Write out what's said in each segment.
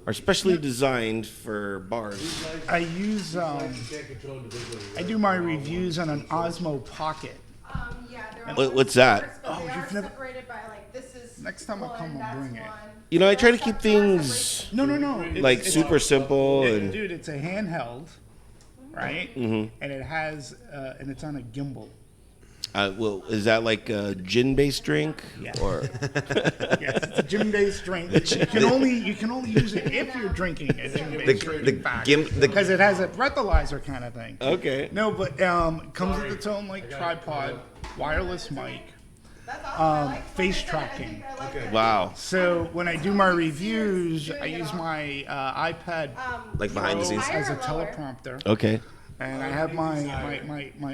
are specially designed for bars. I use I do my reviews on an Osmo Pocket. What's that? Oh, you've never. Separated by like this is. Next time I come, I'll bring it. You know, I try to keep things No. like super simple and Dude, it's a handheld, right? Mhm. And it has and it's on a gimbal. well, is that like a gin-based drink Yeah. or? Yes, it's a gym-based drink. You can only use it if you're drinking a gym-based drink. Because it has a breathalyzer kind of thing. Okay. No, but it comes with its own like tripod, wireless mic, face tracking. Wow. So when I do my reviews, I use my iPad Like behind the Pro scenes? as a teleprompter, Okay. and I have my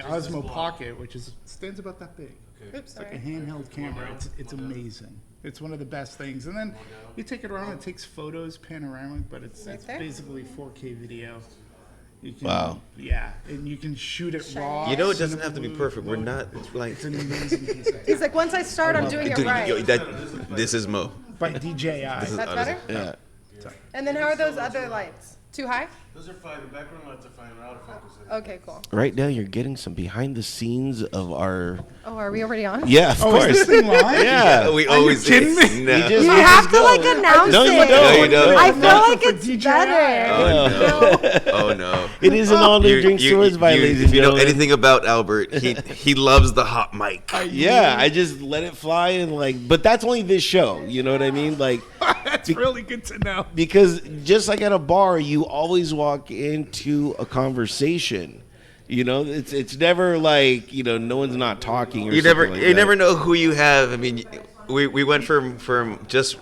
Osmo Pocket, which stands about that big. Oops, It's like a sorry. handheld camera. It's amazing. It's one of the best things. And then you take it around. It takes photos, panoramic, but it's there? basically 4K video. You can, Wow. Yeah, and you can shoot it raw. You know, it doesn't have to be cinema perfect. We're blue. not like. It's an amazing piece of He's like, once I start, I'm doing it Dude, right. this is Mo. by DJI. That's better. Yeah. And then how are those other lights? Too high? Those are fine. The background lights are fine. We're out of focus. Okay, cool. Right now, you're getting some behind the scenes of our. Oh, are we already on? Yeah, of Oh, course. is this thing live? Yeah. We Are you always. kidding me? No. We just- You we have just to go. like announce No, you it. don't. No, you don't. I feel like For it's DJI. better. Oh no. It is an all-new drink stores by ladies and If you know gentlemen. anything about Albert, he loves the hot mic. Yeah, I just let it fly and like, but that's only this show. You know what I mean? Like, That's really good to know. because just like at a bar, you always walk into a conversation. You know, it's never like, you know, no one's not talking. Or You never something like you that. never know who you have. I mean, we went from just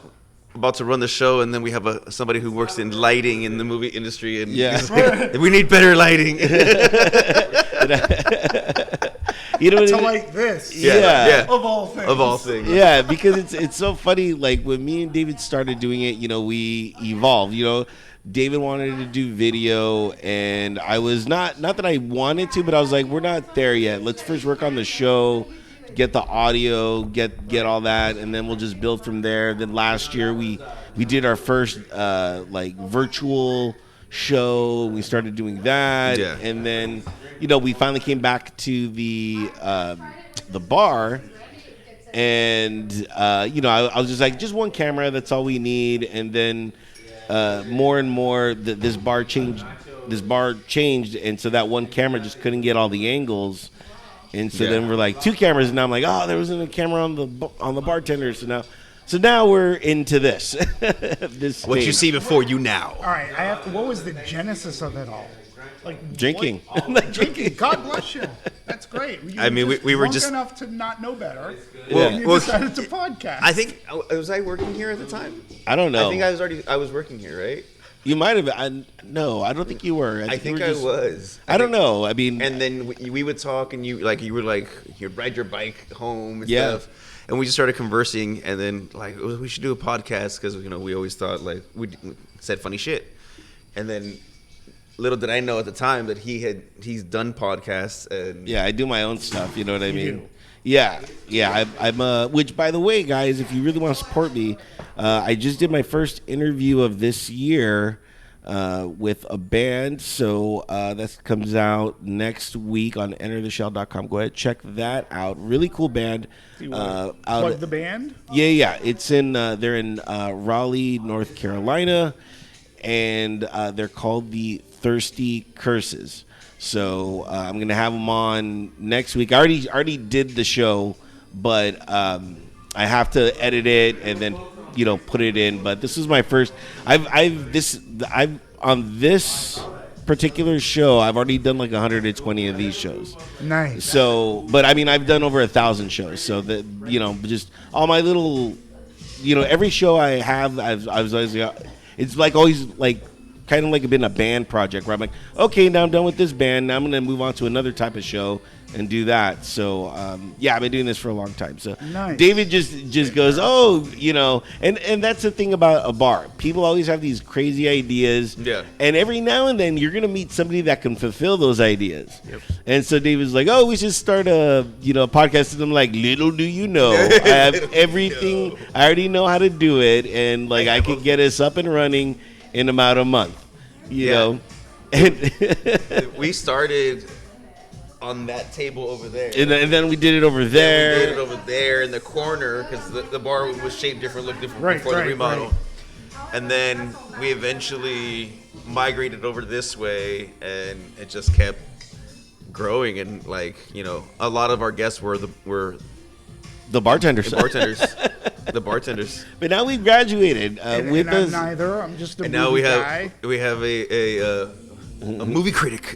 about to run the show, and then we have somebody who works in lighting in the movie industry, and Yeah. he's like, we need better lighting. You know what To it- like this. Yeah. Of all things. Of all things. Yeah, because it's so funny. Like when me and David started doing it, you know, we evolved. You know, David wanted to do video, and I was not that I wanted to, but I was like, we're not there yet. Let's first work on the show, get the audio, get all that, and then we'll just build from there. Then last year we did our first like virtual show. We started doing that, Yeah. and then you know we finally came back to the bar. And you know, I was just like, just one camera. That's all we need. And then more and more, this bar changed. And so that one camera just couldn't get all the angles. And so then we're like 2 cameras. And now I'm like, oh, there wasn't a camera on the bartender. So now we're into this. This What you stage. see before you now. All right, what was the genesis of it all? Like Drinking. what- drinking. God bless you. That's great. You I mean, we were drunk just- enough to not know better. Well, and you well, decided to podcast. I think was I working here at the time? I don't know. I think I was working here, right? You might have. No, I don't think you were. I think you were I just- was. I don't know. I mean, And then we would talk, and you'd ride your bike home and Yeah. stuff. And we just started conversing, and then like we should do a podcast because you know we always thought like we said funny shit, and then little did I know at the time that he's done podcasts and yeah, I do my own stuff. You know what I mean? do. Yeah. I'm. Which, by the way, guys, if you really want to support me, I just did my first interview of this year with a band. So that comes out next week on EnterTheShell.com. Go ahead, check that out. Really cool band. Plug the band. Yeah. It's in. They're in Raleigh, North Carolina, and they're called the Thirsty Curses. So I'm gonna have them on next week. I already did the show, but I have to edit it and then put it in. But this is my first. I've on this particular show. I've already done like 120 of these shows. Nice. So, but I mean, I've done over 1,000 shows. So that just all my little, every show I have, I was always, it's like always like kind of like been a band project where I'm like, okay, now I'm done with this band. Now I'm going to move on to another type of show and do that. So I've been doing this for a long time. So Nice. David just goes, and that's the thing about a bar. People always have these crazy ideas. Yeah. And every now and then you're going to meet somebody that can fulfill those ideas. Yep. And so David's like, we should start a podcast. And I'm like, little do you know, I have everything. I already know how to do it. And like, I could get us up and running in about a month, you know. And we started on that table over there. And then we did it over there. We did it over there in the corner because the bar was shaped different, looked different before the remodel. Right. And then we eventually migrated over this way, and it just kept growing. And like, a lot of our guests were the bartenders. The bartenders. But now we've graduated. And I'm neither. I'm just a and movie now we guy. have a movie critic.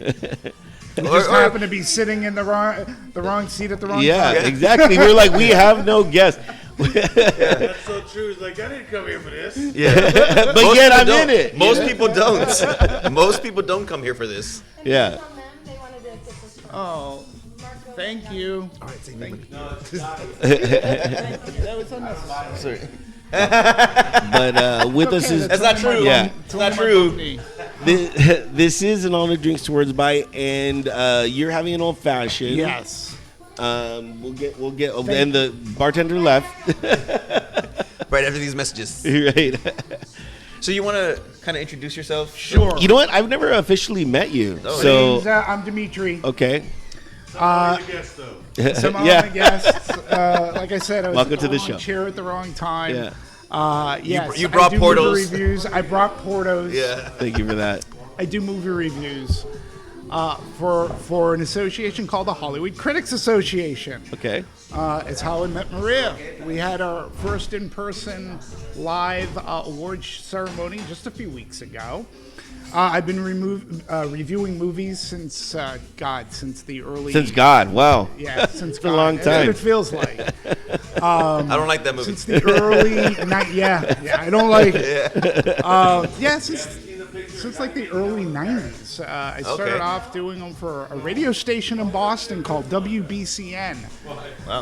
Just happen to be sitting in the wrong seat at the wrong time. Yeah, exactly. We're like, we have no guests. That's so true. It's like, I didn't come here for this. Yeah. But yet I'm in it. Most people don't. Most people don't come here for this. Yeah. Oh, thank you. All right, thank you. That was unnecessary. But with us is... That's not true. Yeah. It's not true. This is an All the Drinks Towards By, and you're having an old fashioned. Yes. We'll get. And the bartender left. Right after these messages. Right. So you want to kind of introduce yourself? Sure. You know what? I've never officially met you. Oh, So I'm Demetri. Okay. I'm the guest, though. Some of my guests. Like I said, I was Welcome at to the the wrong show. chair at the wrong time. Yeah. Yes, You brought I do movie Portos. reviews. I brought Portos. Yeah. Thank you for that. I do movie reviews for an association called the Hollywood Critics Association. Okay. It's how I met Maria. We had our first in-person live awards ceremony just a few weeks ago. I've been reviewing movies since the early... Since God, wow. Yeah, since a long That's what time. it feels like. I don't like that movie. Since the early... I don't like it. Since like the early 90s. I started off doing them for a radio station in Boston called WBCN,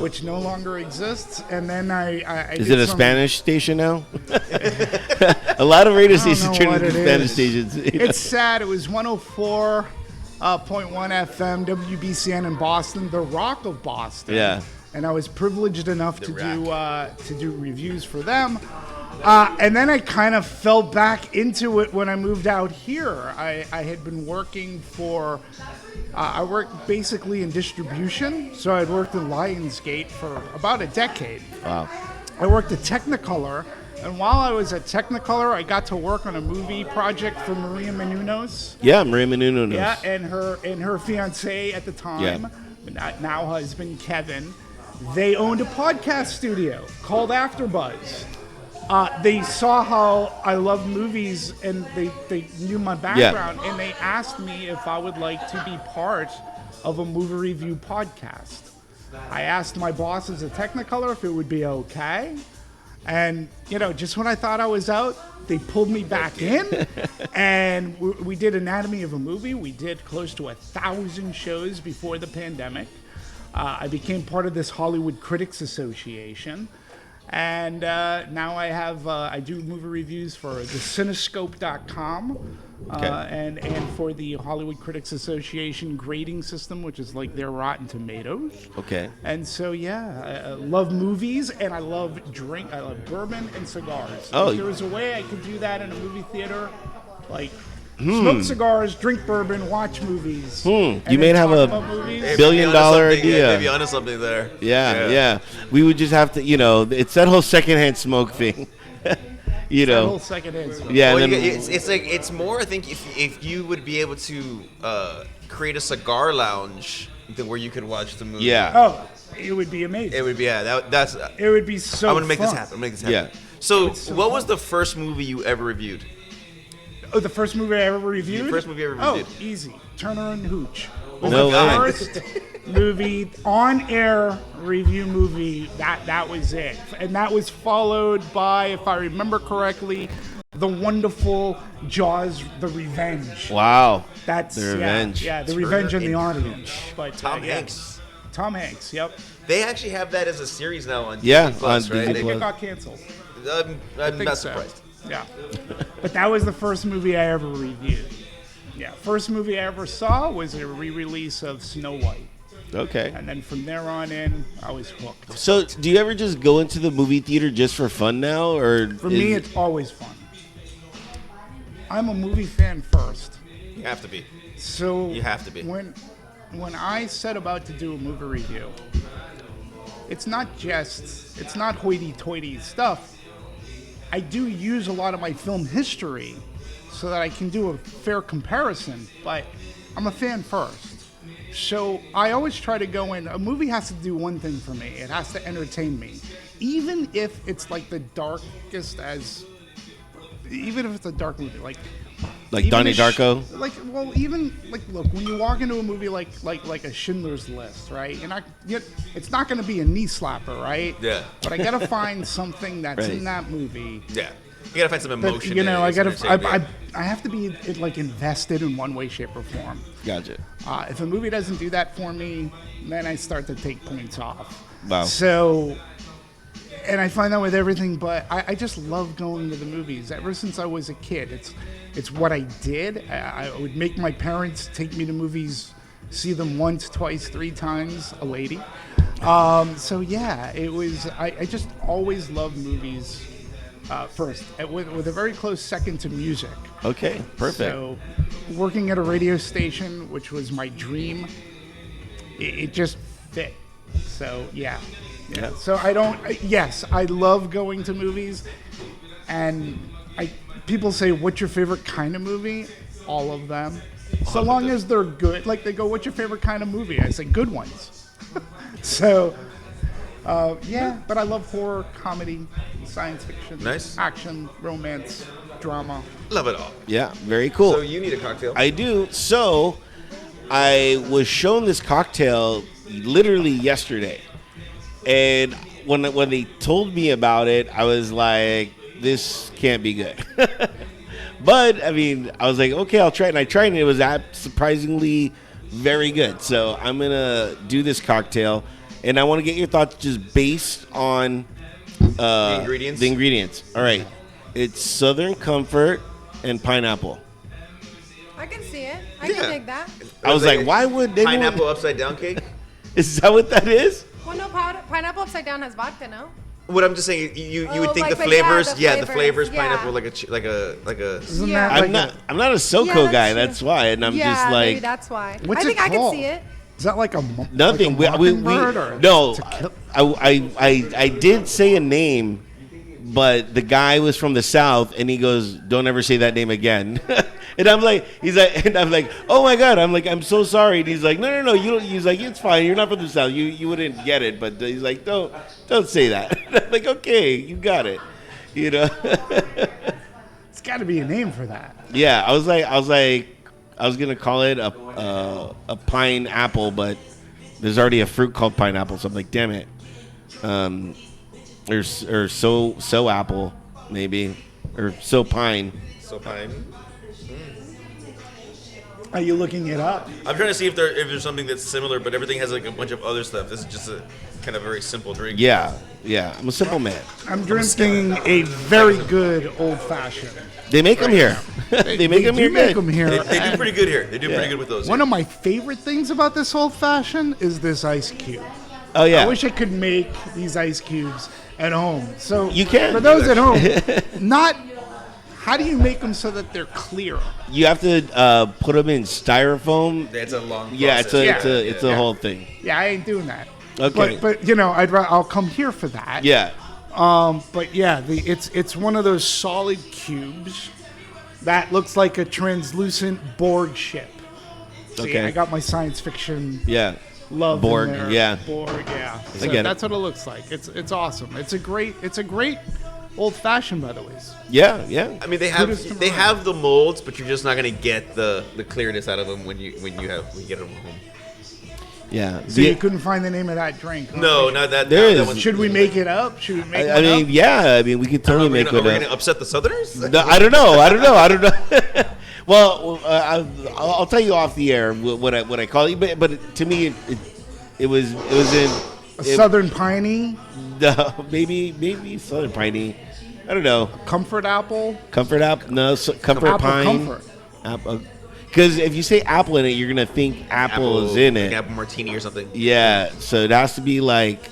which no longer exists. And then I Is it a Spanish station now? A lot of radio stations turn into Spanish stations. It's sad. It was 104.1 FM, WBCN in Boston, the Rock of Boston. Yeah. And I was privileged enough to do reviews for them. And then I kind of fell back into it when I moved out here. I had been working I worked basically in distribution. So I'd worked in Lionsgate for about a decade. Wow. I worked at Technicolor. And while I was at Technicolor, I got to work on a movie project for Maria Menounos. Yeah, Maria Menounos. Yeah, and her fiance at the time, now husband Kevin. They owned a podcast studio called AfterBuzz. They saw how I loved movies, and they knew my background, and they asked me if I would like to be part of a movie review podcast. I asked my bosses at Technicolor if it would be okay, and just when I thought I was out, they pulled me back in, and we did Anatomy of a Movie. We did close to 1,000 shows before the pandemic. I became part of this Hollywood Critics Association. And now I do movie reviews for the Cinescope.com and for the Hollywood Critics Association grading system, which is like their Rotten Tomatoes. Okay. And so, I love movies, and I love I love bourbon and cigars. Oh. If there was a way I could do that in a movie theater, like smoke cigars, drink bourbon, watch movies. You may have a $1 billion idea. Maybe onto something there. Yeah. We would just have to, it's that whole secondhand smoke thing. That whole secondhand smoke. Yeah. Well, And then, it's more. I think if you would be able to create a cigar lounge where you could watch the movie. yeah. Oh, it would be amazing. It would be that's. It would be so I'm gonna make this fun. happen. Yeah. So, what was the first movie you ever reviewed? Oh, the first movie I ever reviewed? The first movie I ever Oh, reviewed. easy. Turner and Hooch. No the way. first movie, on-air review movie, that was it. And that was followed by, if I remember correctly, The the wonderful Jaws: The Revenge. Wow. That's The Revenge. Yeah, The Turner Revenge in the and Audience. But Tom yeah. Hanks. Tom Hanks. Yep. They actually have that as a series now on Yeah, Disney Plus, on right? I Disney think it Plus. got canceled. I'm think not so. surprised. Yeah. But that was the first movie I ever reviewed. Yeah. First movie I ever saw was a re-release of Snow White. Okay. And then from there on in, I was hooked. So, do you ever just go into the movie theater just for fun now, or For me, it's always fun. I'm a movie fan first. You have to be. So You have to be. When I set about to do a movie review, it's not hoity-toity stuff. I do use a lot of my film history so that I can do a fair comparison, but I'm a fan first. So I always try to go in, a movie has to do one thing for me. It has to entertain me. Even if it's like the darkest even if it's a dark movie, like even Donnie a Darko? Look, when you walk into a movie like a Schindler's List, right? It's not going to be a knee slapper, right? Yeah. But I got to find something that's Right. in that movie. Yeah. You gotta find some That, emotion. you know, in it, I have to be like invested in one way, shape, or form. Gotcha. If a movie doesn't do that for me, then I start to take points off. Wow. So, and I find that with everything, but I just love going to the movies. Ever since I was a kid, it's what I did. I would make my parents take me to movies, see them once, twice, 3 times, a lady. So yeah, it was. I just always loved movies first, with a very close second to music. Okay, perfect. So, working at a radio station, which was my dream, it just fit. So, yeah. So yes, I love going to movies, and people say, "What's your favorite kind of movie?" All of them, so long as they're good. Like they go, "What's your favorite kind of movie?" I say, "Good ones." So, yeah, but I love horror, comedy, science fiction, Nice. action, romance, drama. Love it all. Yeah, very cool. So you need a cocktail. I do. So, I was shown this cocktail literally yesterday, and when they told me about it, I was like, "This can't be good." But I mean, I was like, "Okay, I'll try it." And I tried it. And it was surprisingly very good. So I'm gonna do this cocktail, and I want to get your thoughts just based on The ingredients? The ingredients. All right, it's Southern Comfort and pineapple. I can see it. I Yeah. can dig that. I was like, why would anyone? Pineapple upside down cake? Is that what that is? Well, no, pineapple upside down has vodka, no? What I'm just saying, you Oh, would think like the the- yeah, flavors, the the flavors, flavors, yeah. pineapple, like a. Isn't Yeah. that like I'm not a SoCo Yeah, that's guy. true. That's why, and I'm yeah, just maybe like that's why. What's I think it I can called? see it. Is that like a nothing. Like a mockingbird or no. to kill? I did say a name, but the guy was from the South, and he goes, "Don't ever say that name again." And I'm like, "Oh my God!" I'm like, "I'm so sorry." And he's like, "No, you don't." He's like, "It's fine. You're not from the South. You wouldn't get it." But he's like, "Don't say that." I'm like, "Okay, you got it." You know. It's got to be a name for that. Yeah, I was gonna call it a pineapple, but there's already a fruit called pineapple, so I'm like, damn it. Or so apple maybe, or so pine. So pine. Are you looking it up? I'm trying to see if there's something that's similar, but everything has like a bunch of other stuff. This is just a kind of very simple drink. Yeah. I'm a simple man. I'm drinking a very good old fashioned. They make them here. They make them here Make good. them here. They do pretty good here. They do pretty good with those. One of my favorite things about this old fashioned is this ice cube. Oh yeah. I wish I could make these ice cubes at home. So You can. For those at home, how do you make them so that they're clear? You have to put them in styrofoam. It's a long process. Yeah, it's a Yeah. whole thing. Yeah, I ain't doing that. Okay. But you know, I'll come here for that. Yeah. But yeah, it's one of those solid cubes that looks like a translucent Borg ship. See, Okay. I got my science fiction Yeah. love Borg, in there. yeah. Borg, yeah. I So get it. that's what it looks like. It's awesome. It's a great old fashioned, by the way. Yeah. I mean, they Kudos to Mariah. have the molds, but you're just not gonna get the clearness out of them when you get them home. Yeah. So you couldn't find the name of that drink? Huh? No, not that. There that is. one. Should we make it up? Should we make I one mean, up? yeah. I mean, we could totally make Are we it gonna up. upset the Southerners? No, I don't know. Well, I'll tell you off the air what I call it. But to me, it was in Southern Piney, maybe Southern Piney. I don't know. Comfort Apple. Comfort apple? No, Comfort Apple Pine. Comfort. Apple. Because if you say apple in it, you're gonna think apple is in like it. Apple martini or something. Yeah, so it has to be like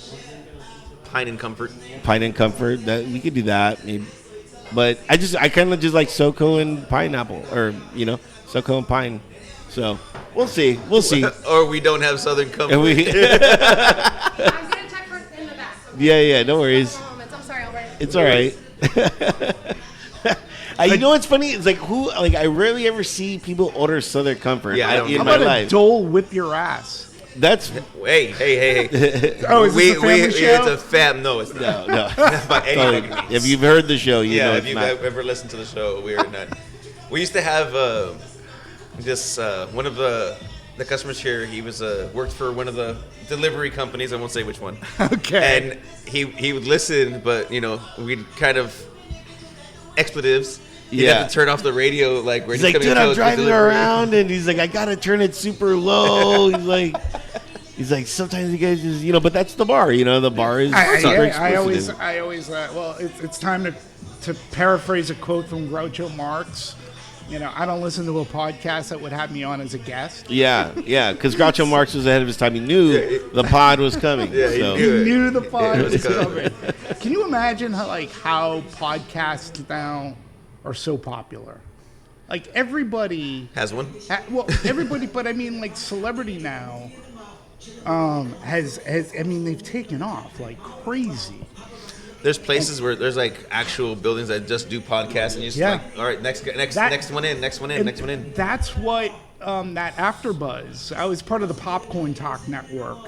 Pine and Comfort. Pine and Comfort. That we could do that, maybe. But I kind of just like SoCo and pineapple, or SoCo and pine. So we'll see. Or we don't have Southern Comfort. And we, I'm gonna check for in the back. yeah, no worries. I'm sorry, Albert. It's all right. You know what's funny? It's like I rarely ever see people order Southern Comfort. Yeah, I don't in How my about life. a Dole Whip Your Ass? That's Hey. Oh, is this a family It's show? a fam. No, it's not. no. By any Totally. fucking means. If you've heard the show, you know if it's you've not. ever listened to the show, we're not. We used to have this one of the customers here. He was worked for one of the delivery companies. I won't say which one. Okay. And he would listen, but we'd kind of expletives. He'd Yeah. have to turn off the radio He's like, coming dude, up I'm with driving delivery. around, and he's like, I gotta turn it super low. He's like, sometimes you guys just, but that's the bar. The bar is super I always, explicit. well, it's time to paraphrase a quote from Groucho Marx. I don't listen to a podcast that would have me on as a guest. Yeah, because Groucho Marx was ahead of his time. He knew the pod was coming. Yeah, he so. knew You it. knew the pod Yeah, was it's coming. Can you imagine how podcasts now are so popular? Like everybody Has one. everybody, but I mean, like celebrity now has they've taken off like crazy. There's places where there's like actual buildings that just do podcasts, and you just Yeah. like, all right, next one in. And that's what that AfterBuzz. I was part of the Popcorn Talk Network,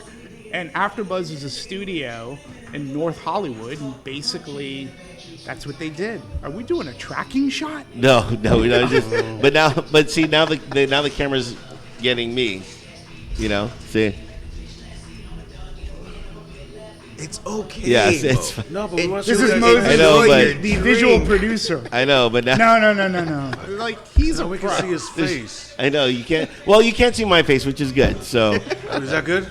and AfterBuzz is a studio in North Hollywood, and basically that's what they did. Are we doing a tracking shot? No, we don't. But see, now the camera's getting me. See. It's okay. Yeah, it's No, but we want to This see is what Moses, I know, but- the visual producer. I know, but now No. Like he's a we pro. can see his face. I know you can't. Well, you can't see my face, which is good. So Is that good?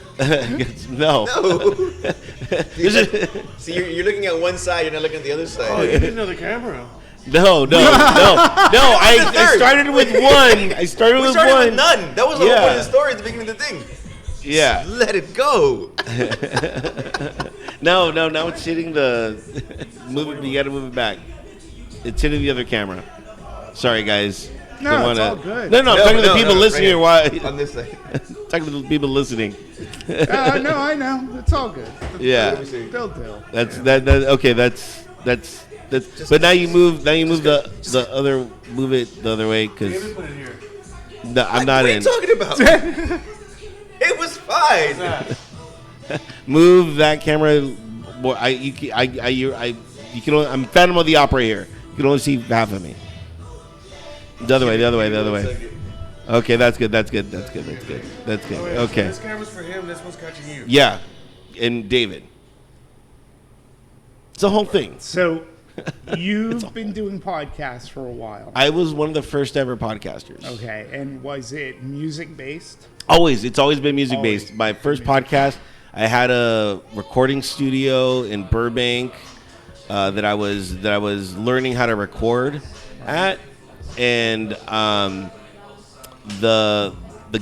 no. See, you're looking at one side, you're not looking at the other side. Oh, you didn't know the camera. No. I started with one. I started We with started one. with none. That was the whole Yeah. point of the story at the beginning of the thing. Yeah. Let it go. No. Now it's hitting the. Move it. You got to move it back. It's hitting the other camera. Sorry, guys. No, Don't it's wanna- all good. No, I'm talking to the people listening. right Why? on this side. Talking to the people listening. No, I know. It's all good. Yeah. They'll do. That's that. Okay. That's. But now you move. Now you move the other. Move it the other way because. David put it here. No, I'm not What are in. you talking about? It was fine. Move that camera. More. You can only, I'm Phantom of the Opera here. You can only see half of me. The other way. Okay, that's good. Oh, wait, Okay. This camera's for him. This one's catching you. Yeah, and David. It's the whole thing. So you've been doing podcasts for a while. I was one of the first ever podcasters. Okay, and was it music based? It's always been music Always. based. My first podcast, I had a recording studio in Burbank that I was learning how to record at, and the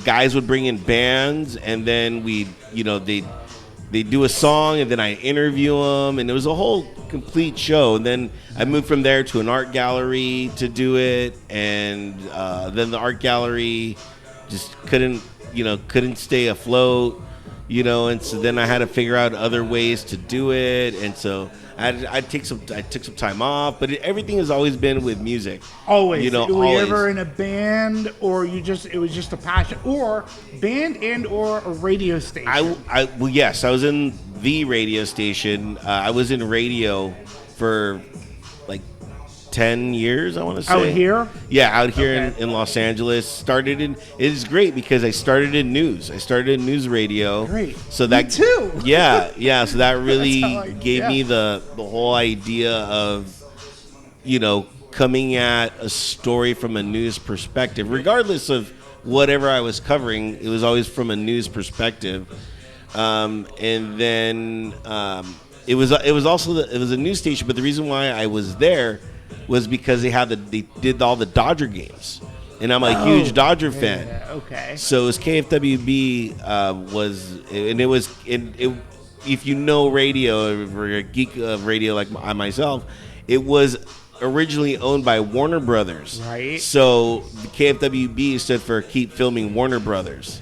guys would bring in bands, and then they do a song, and then I interview them, and it was a whole complete show. And then I moved from there to an art gallery to do it, and then the art gallery just couldn't stay afloat, and so then I had to figure out other ways to do it, and so I took some time off, but everything has always been with music. Always. Were you always. ever in a band, or it was just a passion, or band and or a radio station? Yes, I was in the radio station. I was in radio for like 10 years, I want to say. Out here? Yeah, out here Okay. in Los Angeles. It is great because I started in news. I started in news radio. Great. So that Me too. Yeah. So that really That's how gave me the whole idea of, coming at a story from a news perspective, regardless of whatever I was covering. It was always from a news perspective. And then it was a news station, but the reason why I was there was because they did all the Dodger games, and I'm a huge Dodger fan. Yeah, okay. So it was KFWB if you know radio or a geek of radio like I myself, it was originally owned by Warner Brothers. Right. So the KFWB stood for Keep Filming Warner Brothers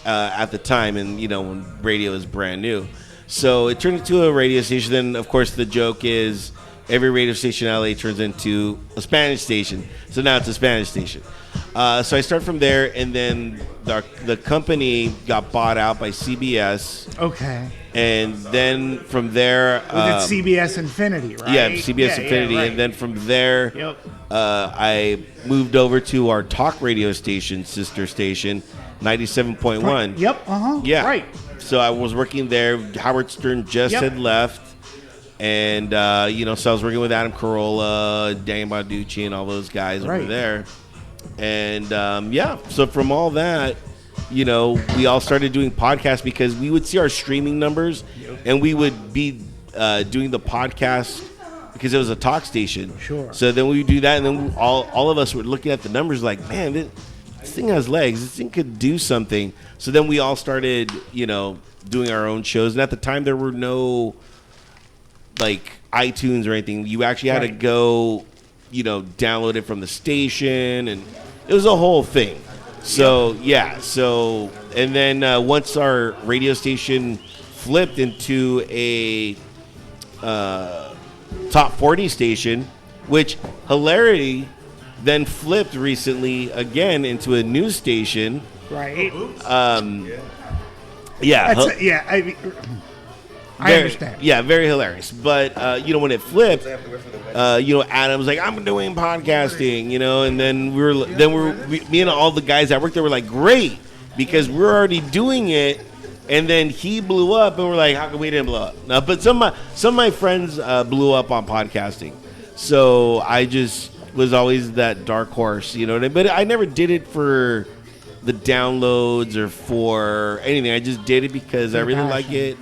at the time, and when radio was brand new. So it turned into a radio station. Then, of course, the joke is every radio station in LA turns into a Spanish station. So now it's a Spanish station. So I started from there, and then the company got bought out by CBS. Okay. And then from there... Was it CBS Infinity, right? Yeah, CBS Infinity. right. And then from there, Yep. I moved over to our talk radio station, sister station, 97.1. Yep, Yeah. Right. So I was working there. Howard Stern just had left. And, so I was working with Adam Carolla, Daniel Barducci, and all those guys over there. And, so from all that, we all started doing podcasts because we would see our streaming numbers, and we would be doing the podcast because it was a talk station. Sure. So then we would do that, and then all of us were looking at the numbers like, man, this thing has legs. This thing could do something. So then we all started, doing our own shows. And at the time, there were no, iTunes or anything. You actually had to go, download it from the station. And it was a whole thing. So, So, and then once our radio station flipped into a top 40 station, which hilarity then flipped recently again into a news station. Right. I understand. Yeah, very hilarious. But when it flipped, Adam was like, "I'm doing podcasting," and then me and all the guys that worked there were like, "Great," because we're already doing it. And then he blew up, and we're like, "How come we didn't blow up?" No, but some of my friends blew up on podcasting, so I just was always that dark horse, But I never did it for the downloads or for anything. I just did it because I really like it,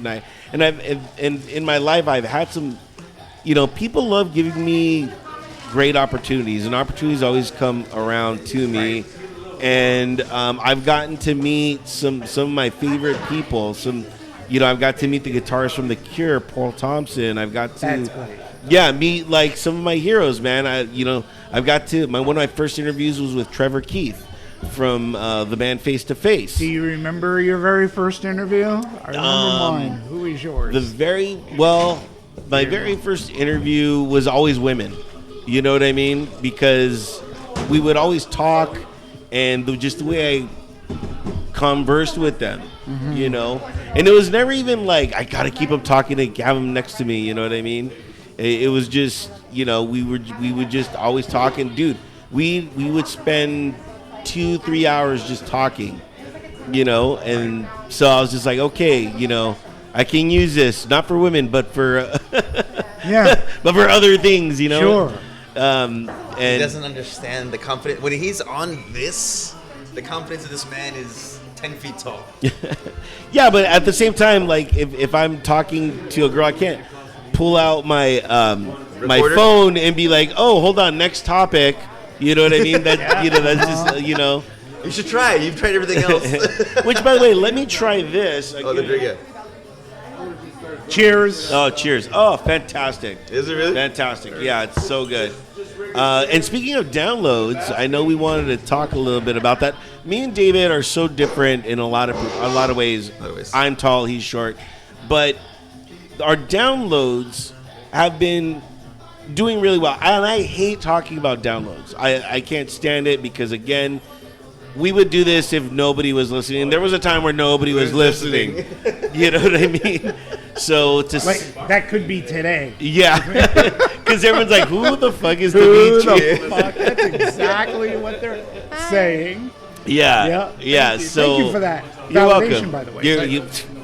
and in my life I've had some, people love giving me great opportunities, and opportunities always come around to me. And I've gotten to meet some of my favorite people. I've got to meet the guitarist from The Cure, Paul Thompson. I've got to, meet some of my heroes, man. I've got to. One of my first interviews was with Trevor Keith from the band Face to Face. Do you remember your very first interview? I remember mine. Who is yours? My very first interview was always women. You know what I mean? Because we would always talk. And just the way I conversed with them, and it was never even like I gotta keep them talking to have them next to me. You know what I mean? It was just we would just always talk, and dude, we would spend 2-3 hours just talking, And so I was just like, okay, I can use this not for women, but for but for other things, Sure. He doesn't understand the confidence. When he's on this, the confidence of this man is 10 feet tall. Yeah, but at the same time, if I'm talking to a girl, I can't pull out my my phone and be like, "Oh, hold on, next topic." You know what I mean? That that's just You should try it. You've tried everything else. Which, by the way, let me try this. Oh, there you go. Cheers. Oh, cheers. Oh, fantastic. Is it really? Fantastic. Yeah, it's so good. And speaking of downloads, I know we wanted to talk a little bit about that. Me and David are so different in a lot of ways. I'm tall, he's short. But our downloads have been doing really well. And I hate talking about downloads. I can't stand it because, again, we would do this if nobody was listening. There was a time where nobody was listening. You know what I mean? So that could be today. Yeah. Because everyone's like, who the fuck is Who Demetri? the fuck? That's exactly what they're saying. Yeah. Thank you. So Thank you for that. You're Validation, welcome. by the way.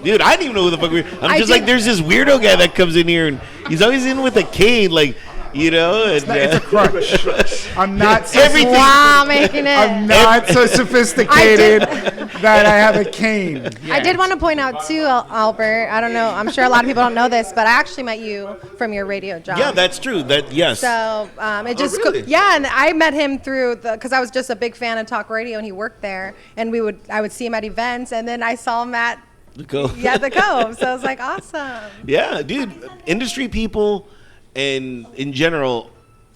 Dude, I didn't even know who the fuck we were. I'm just like, there's this weirdo guy that comes in here and he's always in with a cane, like, you know. And, It's a crutch. I'm not so Everything- Wow, making it. I'm not so sophisticated that I have a cane. I did want to point out too, Albert. I don't know. I'm sure a lot of people don't know this, but I actually met you from your radio job. Yeah, that's true. Yes. So it just really? yeah, and I met him through because I was just a big fan of talk radio, and he worked there, and I would see him at events, and then I saw him at The Cove. the Cove. So I was like, awesome. Yeah, dude. Industry people and in general,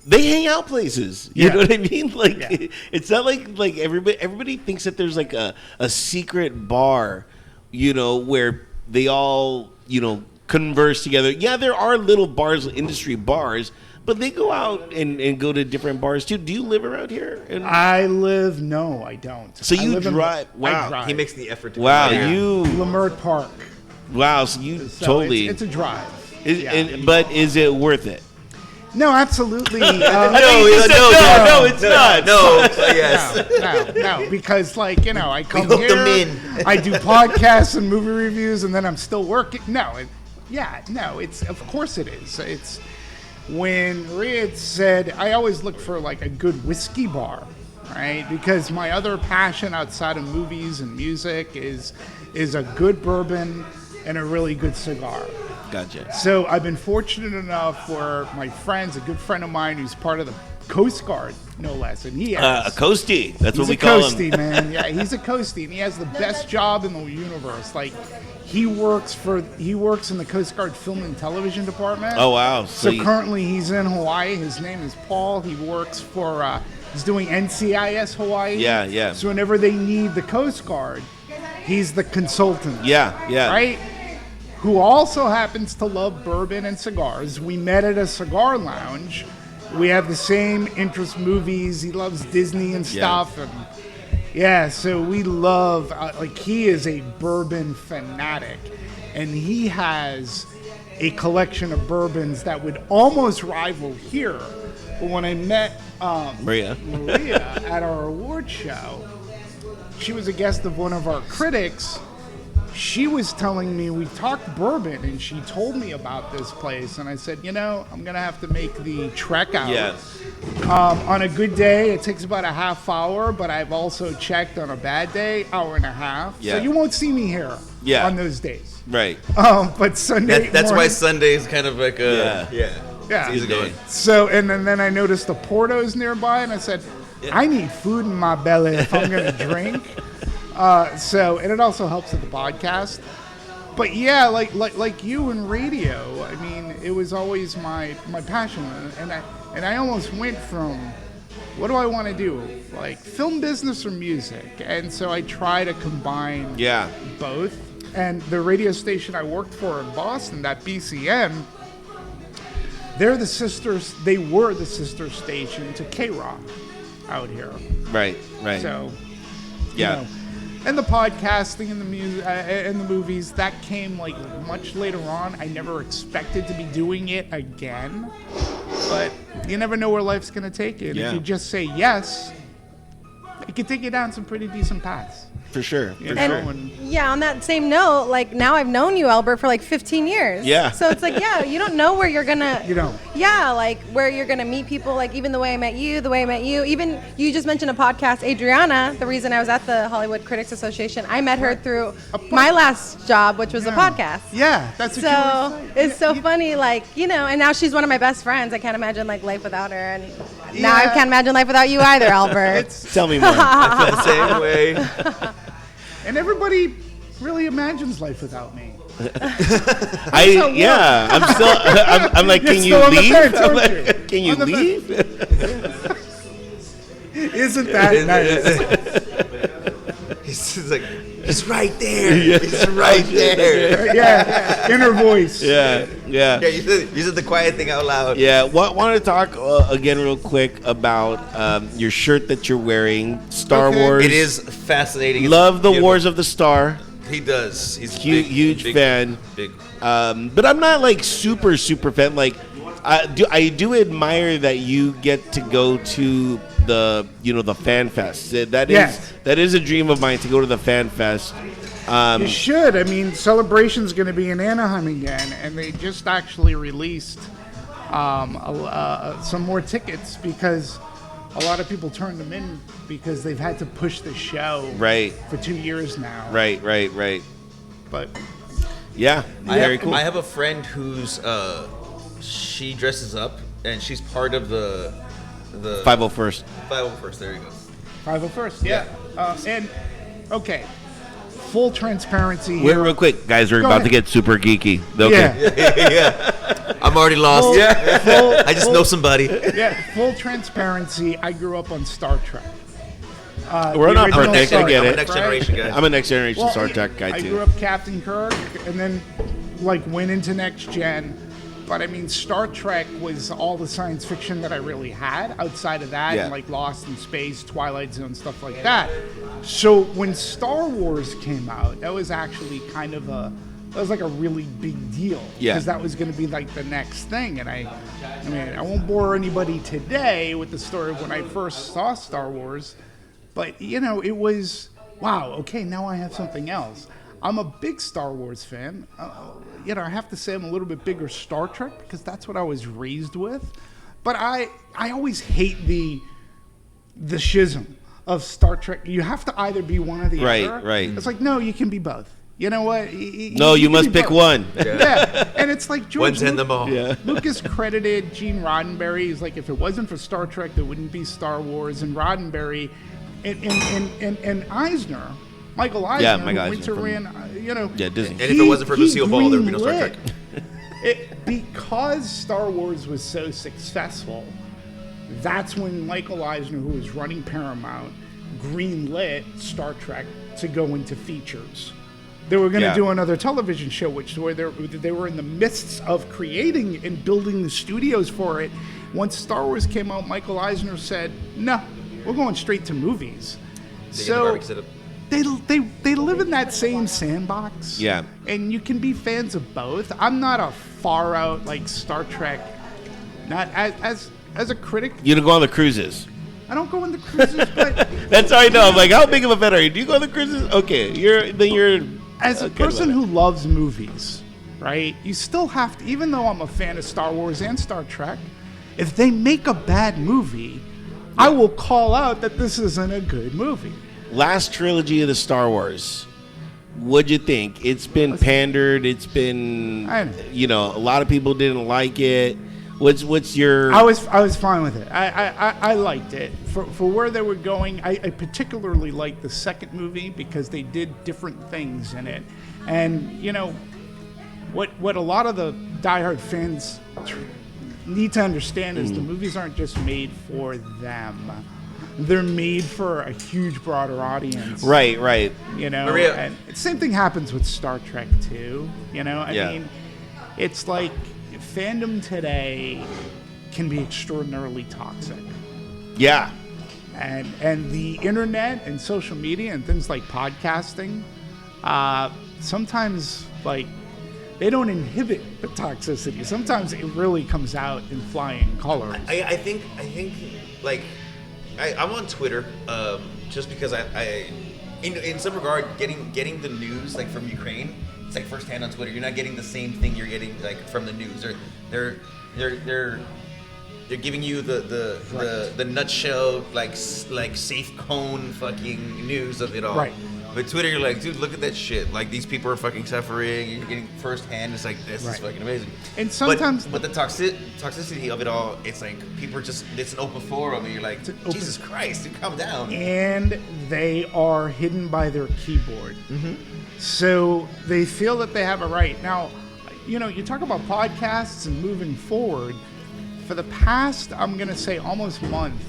they hang out places. You know what I mean? Like it's not like everybody thinks that there's like a secret bar, you know, where they all, you know, converse together. Yeah, there are little bars, industry bars, but they go out and go to different bars too. Do you live around here? No, I don't. So I you live drive. I Wow. drive. He makes the effort. To Wow, come here. you. Lamert Park. Wow, so you So totally. It's a drive. But is it worth it? No, absolutely. No, it's not. No, yes. No, because like I come hooked here, them in. I do podcasts and movie reviews, and then I'm still working. It's of course it is. It's when Maria said I always look for like a good whiskey bar, right? Because my other passion outside of movies and music is a good bourbon and a really good cigar. Gotcha. So I've been fortunate enough where my friend's a good friend of mine who's part of the Coast Guard, no less, and he has A coastie. That's what he's we a call coastie, him. man. Yeah, he's a coastie, and he has the best job in the universe. Like he works in the Coast Guard Film and Television Department. Oh wow. So currently he's in Hawaii. His name is Paul. He works for he's doing NCIS Hawaii. Yeah. So whenever they need the Coast Guard, he's the consultant. Yeah. Right? Who also happens to love bourbon and cigars. We met at a cigar lounge. We have the same interest movies. He loves Disney and stuff. And so we love, like he is a bourbon fanatic. And he has a collection of bourbons that would almost rival here. But when I met Maria at our award show, she was a guest of one of our critics. She was telling me, we talked bourbon, and she told me about this place. And I said, I'm going to have to make the trek out. Yes. On a good day, it takes about a half hour, but I've also checked on a bad day, hour and a half. Yeah. So you won't see me here on those days. Right. But Sunday That's why morning, Sunday is kind of like a yeah. It's easy going. So, and then I noticed the Porto's nearby, and I said, I need food in my belly if I'm going to drink. And it also helps with the podcast. But yeah, like you in radio, I mean, it was always my passion, and I almost went from, what do I want to do, like film business or music? And so I try to combine both. And the radio station I worked for in Boston, that BCM, they were the sister station to K-Rock out here. Right. So, Yeah. And the podcasting and the music and the movies, that came like much later on. I never expected to be doing it again, but you never know where life's gonna take you. And if you just say yes, it can take you down some pretty decent paths. For sure. Yeah, on that same note, like now I've known you, Albert, for like 15 years. Yeah. So it's like, you don't know where you're gonna. You don't. Yeah, like where you're gonna meet people. Like even the way I met you. Even you just mentioned a podcast, Adriana. The reason I was at the Hollywood Critics Association, I met her through my last job, which was a podcast. Yeah, that's what you So were saying. it's so funny, like and now she's one of my best friends. I can't imagine like life without her, and now I can't imagine life without you either, Albert. Tell me more. I feel the same way. And everybody really imagines life without me. I'm still. I'm like, You're can still you on the leave? fence, I'm aren't like, you? can you On the leave? Isn't that nice? He's like, he's right there. He's right there. Yeah, inner voice. Yeah. Yeah, you said the quiet thing out loud. Yeah, wanted to talk again real quick about your shirt that you're wearing, Star Okay. Wars. It is fascinating. It's Love the beautiful. Wars of the Star. He does. He's Huge fan. Big. But I'm not like super fan. Like I do admire that you get to go to the fan fest. That is a dream of mine to go to the fan fest. You should. I mean, Celebration's going to be in Anaheim again, and they just actually released some more tickets because a lot of people turned them in because they've had to push the show for 2 years now. Right. But yeah, very cool. I have a friend who's she dresses up and she's part of the 501st. 501st. There you go. 501st, yeah. And okay, full transparency Wait, here. real quick, guys, we're Go about ahead. to get super geeky. Okay. Yeah. I'm already lost. I just know somebody. Full transparency. I grew up on Star Trek. We're The not original perfect. Star I get I'm it. a next generation guy. I'm a next generation Well, Star Trek guy I too. grew up Captain Kirk, and then went into next gen. But I mean, Star Trek was all the science fiction that I really had. Outside of that, Yeah. and like Lost in Space, Twilight Zone, stuff like that. So when Star Wars came out, that was actually kind of like a really big deal. Yeah. Because that was going to be like the next thing. And I mean, I won't bore anybody today with the story of when I first saw Star Wars. But, it was, wow, okay, now I have something else. I'm a big Star Wars fan. I have to say I'm a little bit bigger Star Trek because that's what I was raised with. But I always hate the schism of Star Trek. You have to either be one or the other. Right. It's like, no, you can be both. You know what? No, you can must be pick both. one. Yeah, and it's like George One's in them all. Yeah. Lucas credited Gene Roddenberry. He's like, if it wasn't for Star Trek, there wouldn't be Star Wars. And Roddenberry and Eisner, Michael Eisner, Yeah, Michael who Eisner went to from- ran, Yeah, Disney. And if it wasn't for Lucille Ball, there would be no Star Trek. Because Star Wars was so successful, that's when Michael Eisner, who was running Paramount, greenlit Star Trek to go into features. They were going to do another television show, where they were in the midst of creating and building the studios for it. Once Star Wars came out, Michael Eisner said, "No, we're going straight to movies." So they live in that same sandbox. Yeah. And you can be fans of both. I'm not a far out like Star Trek. Not as a critic. You don't go on the cruises. I don't go on the cruises, but That's how I know. I'm like, how big of a fan are you? Do you go on the cruises? Okay, you're. as a okay person about it. who loves movies, right? You still have to, even though I'm a fan of Star Wars and Star Trek, if they make a bad movie, I will call out that this isn't a good movie. Last trilogy of the Star Wars. What'd you think? It's been pandered. It's been, I know. a lot of people didn't like it. What's your? I was fine with it. I liked it for where they were going. I particularly liked the second movie because they did different things in it, and what a lot of the diehard fans need to understand is the movies aren't just made for them. They're made for a huge, broader audience. Right. Maria. And same thing happens with Star Trek too. I mean, it's like fandom today can be extraordinarily toxic. Yeah. And the internet and social media and things like podcasting, sometimes they don't inhibit the toxicity. Sometimes it really comes out in flying colors. I think I'm on Twitter just because I in some regard getting the news from Ukraine. It's firsthand on Twitter. You're not getting the same thing you're getting from the news. They're giving you the nutshell safe cone fucking news of it all. Right. But Twitter, you're like, dude, look at that shit. These people are fucking suffering. You're getting firsthand. It's this is fucking amazing. And sometimes, but the toxicity of it all, it's people are just, it's an open forum, and you're like, Jesus Christ, dude, calm down. and they are hidden by their keyboard. So they feel that they have a right. Now, you talk about podcasts and moving forward. For the past, I'm going to say almost month,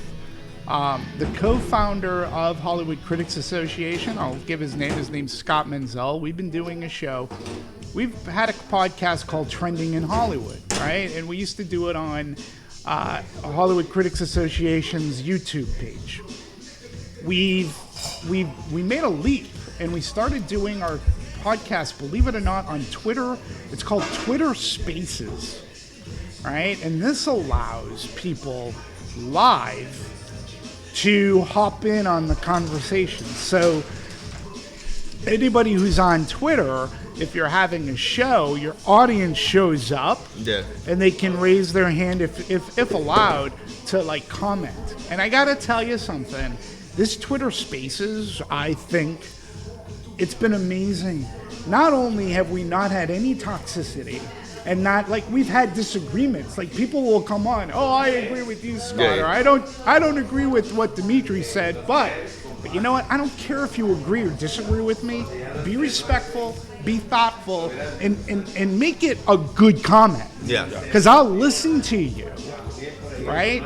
the co-founder of Hollywood Critics Association, I'll give his name. His name's Scott Menzel. We've been doing a show. We've had a podcast called Trending in Hollywood, right? And we used to do it on Hollywood Critics Association's YouTube page. We made a leap, and we started doing our podcast, believe it or not, on Twitter. It's called Twitter Spaces. right? And this allows people live to hop in on the conversation. So anybody who's on Twitter, if you're having a show, your audience shows up, and they can raise their hand if allowed to like comment. And I gotta tell you something, this Twitter Spaces, I think it's been amazing. Not only have we not had any toxicity, and not like we've had disagreements. Like people will come on, oh, I agree with you, Scott, or I don't agree with what Demetri said, but you know what? I don't care if you agree or disagree with me. Be respectful, be thoughtful, and make it a good comment. Yeah. Because I'll listen to you, right?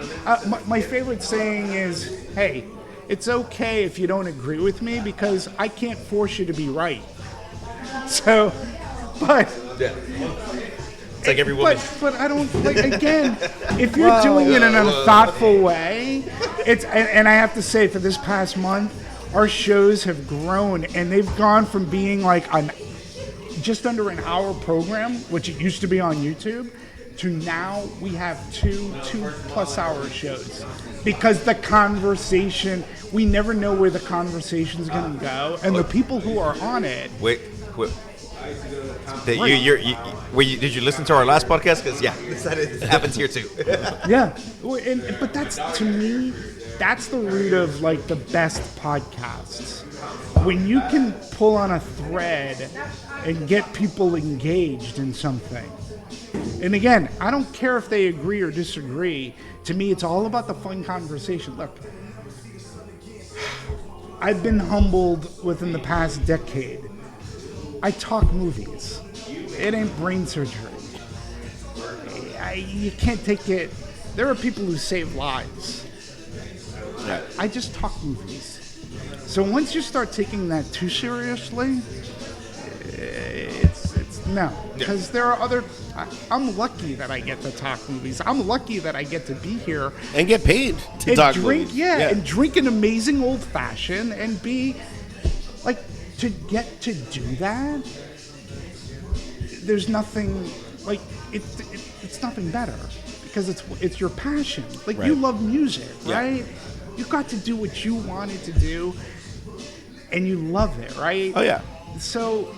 My favorite saying is, hey, it's okay if you don't agree with me because I can't force you to be right. So, but... Yeah. It's like every woman. But I don't, like, again, if you're doing it in a thoughtful way, and I have to say, for this past month, our shows have grown, and they've gone from being like just under an hour program, which it used to be on YouTube, to now we have two plus hour shows. Because the conversation, we never know where the conversation's going to go, and the people who are on it... Wait. Did you listen to our last podcast? Because this happens here too. Yeah, but that's, to me, that's the root of like the best podcasts. When you can pull on a thread and get people engaged in something. And again, I don't care if they agree or disagree. To me, it's all about the fun conversation. Look, I've been humbled within the past decade. I talk movies. It ain't brain surgery. You can't take it. There are people who save lives. I just talk movies. So once you start taking that too seriously, it's no. Because there are other... I'm lucky that I get to talk movies. I'm lucky that I get to be here. And get paid to talk movies. Yeah, and drink an amazing old fashioned and be... Like, to get to do that, there's nothing... Like, it's nothing better. Because it's your passion. Like, you love music, right? You got to do what you wanted to do, and you love it, right? Oh, yeah. So,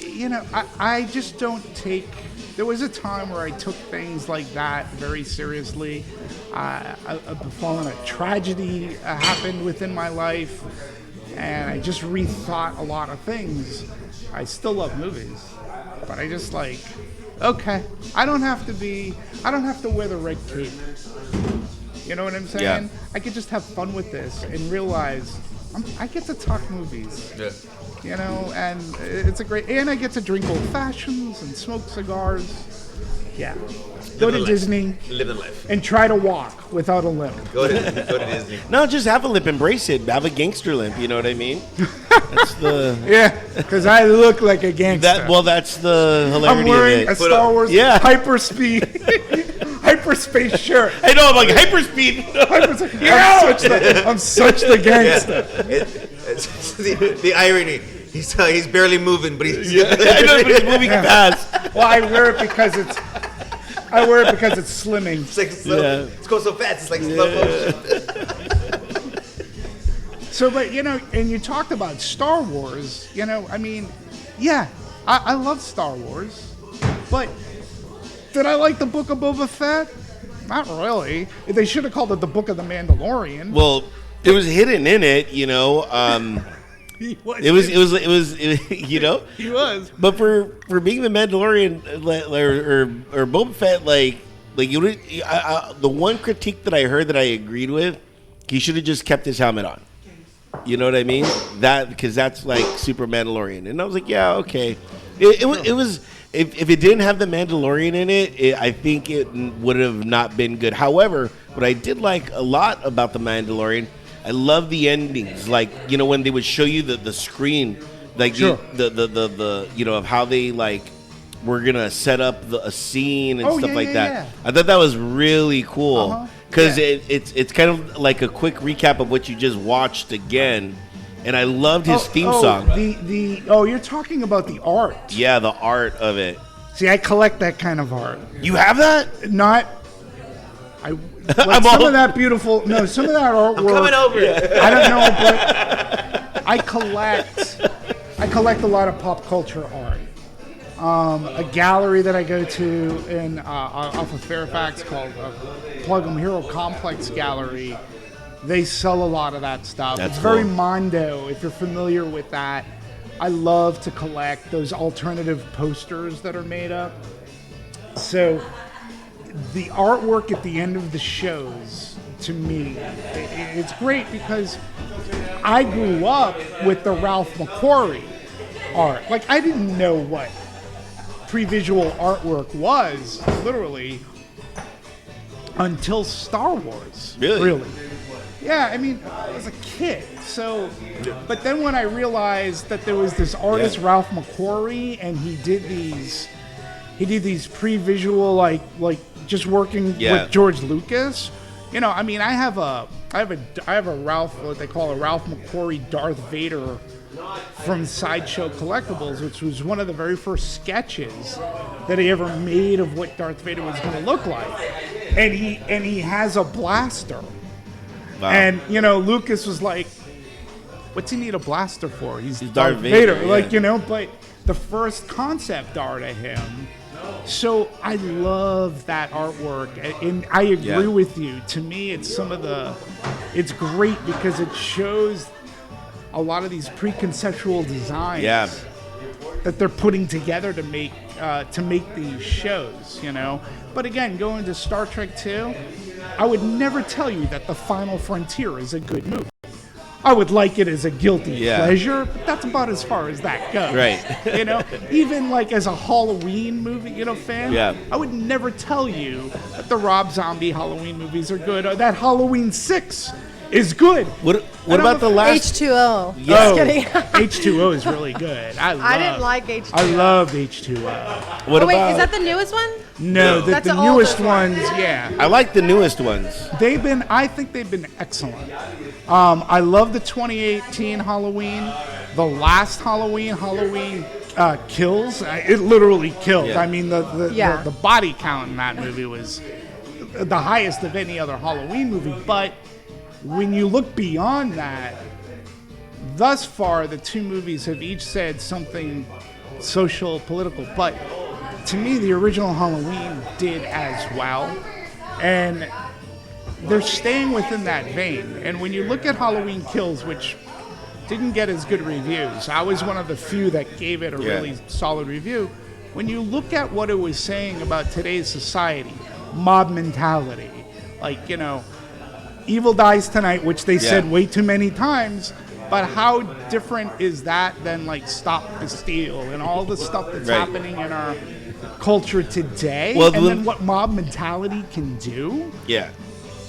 you know, I just don't take... There was a time where I took things like that very seriously. A tragedy happened within my life, and I just rethought a lot of things. I still love movies, but I just like, okay, I don't have to wear the red cape. You know what I'm saying? Yeah. I could just have fun with this and realize I get to talk movies. Yeah. You know, and it's and I get to drink old fashions and smoke cigars. Yeah. Go to Disney. Live the life. And try to walk without a limp. Go to Disney. No, just have a limp, embrace it. Have a gangster limp, you know what I mean? That's the... Yeah, because I look like a gangster. That's the hilarity I'm wearing of it. a Star Wars hyperspace shirt. I know, I'm like, hyperspeed. I'm such the gangster. The irony. He's barely moving, but he's... I know, but he's moving fast. Well, I wear it because it's slimming. It's like slow. It's going so fast. It's like slow motion. So, but you know, and you talked about Star Wars. You know, I mean, yeah, I love Star Wars, but did I like the Book of Boba Fett? Not really. They should have called it the Book of the Mandalorian. Well, it was hidden in it, you know. It was, you know. He was. But for being the Mandalorian or Boba Fett, like you, the one critique that I heard that I agreed with, he should have just kept his helmet on. You know what I mean? Because that's like super Mandalorian, and I was like, yeah, okay. It was. If it didn't have the Mandalorian in it, I think it would have not been good. However, what I did like a lot about the Mandalorian, I love the endings. Like, you know, when they would show you the screen, like the you know, of how they like were gonna set up a scene and stuff like that. Yeah. I thought that was really cool because it's kind of like a quick recap of what you just watched again. And I loved his theme song. You're talking about the art. Yeah, the art of it. See, I collect that kind of art. You have that? Not. Some of that artwork. I'm coming over. I don't know, but I collect a lot of pop culture art. A gallery that I go to in off of Fairfax called Plug 'em Hero Complex Gallery. They sell a lot of that stuff. That's it's very cool. Mondo, if you're familiar with that. I love to collect those alternative posters that are made up. So the artwork at the end of the shows, to me, it's great because I grew up with the Ralph McQuarrie art. Like, I didn't know what pre-visual artwork was, literally, until Star Wars. Really? Yeah, I mean, I was a kid, so... But then when I realized that there was this artist, Ralph McQuarrie, and he did these pre-visual, like just working with George Lucas. You know, I mean, I have a Ralph, what they call a Ralph McQuarrie Darth Vader from Sideshow Collectibles, which was one of the very first sketches that he ever made of what Darth Vader was going to look like. And he has a blaster. Wow. And, you know, Lucas was like, what's he need a blaster for? He's Darth Darth Vader. Vader, Like, yeah. you know, but the first concept art of him. So I love that artwork. And I agree with you. To me, it's it's great because it shows a lot of these preconceptual designs that they're putting together to make these shows, you know. But again, going to Star Trek 2, I would never tell you that The Final Frontier is a good movie. I would like it as a guilty pleasure, but that's about as far as that goes. Right. You know, even like as a Halloween movie, you know, fan, I would never tell you that the Rob Zombie Halloween movies are good or that Halloween 6 is good. What about the last? H2O. Yeah. Just kidding. H2O is really good. I didn't like H2O. I loved H2O. What Wait, about? is that the newest one? No, That's the the newest oldest one. ones, I like the newest ones. I think they've been excellent. I love the 2018 Halloween. The last Halloween Kills. It literally killed. Yeah. I mean, the body count in that movie was the highest of any other Halloween movie. But when you look beyond that, thus far, the two movies have each said something social, political. But to me, the original Halloween did as well. And they're staying within that vein. And when you look at Halloween Kills, which didn't get as good reviews, I was one of the few that gave it a really solid review. When you look at what it was saying about today's society, mob mentality, like, you know, evil dies tonight, which they said way too many times, but how different is that than like Stop the Steal and all the stuff that's happening in our culture today, and then what mob mentality can do? Yeah.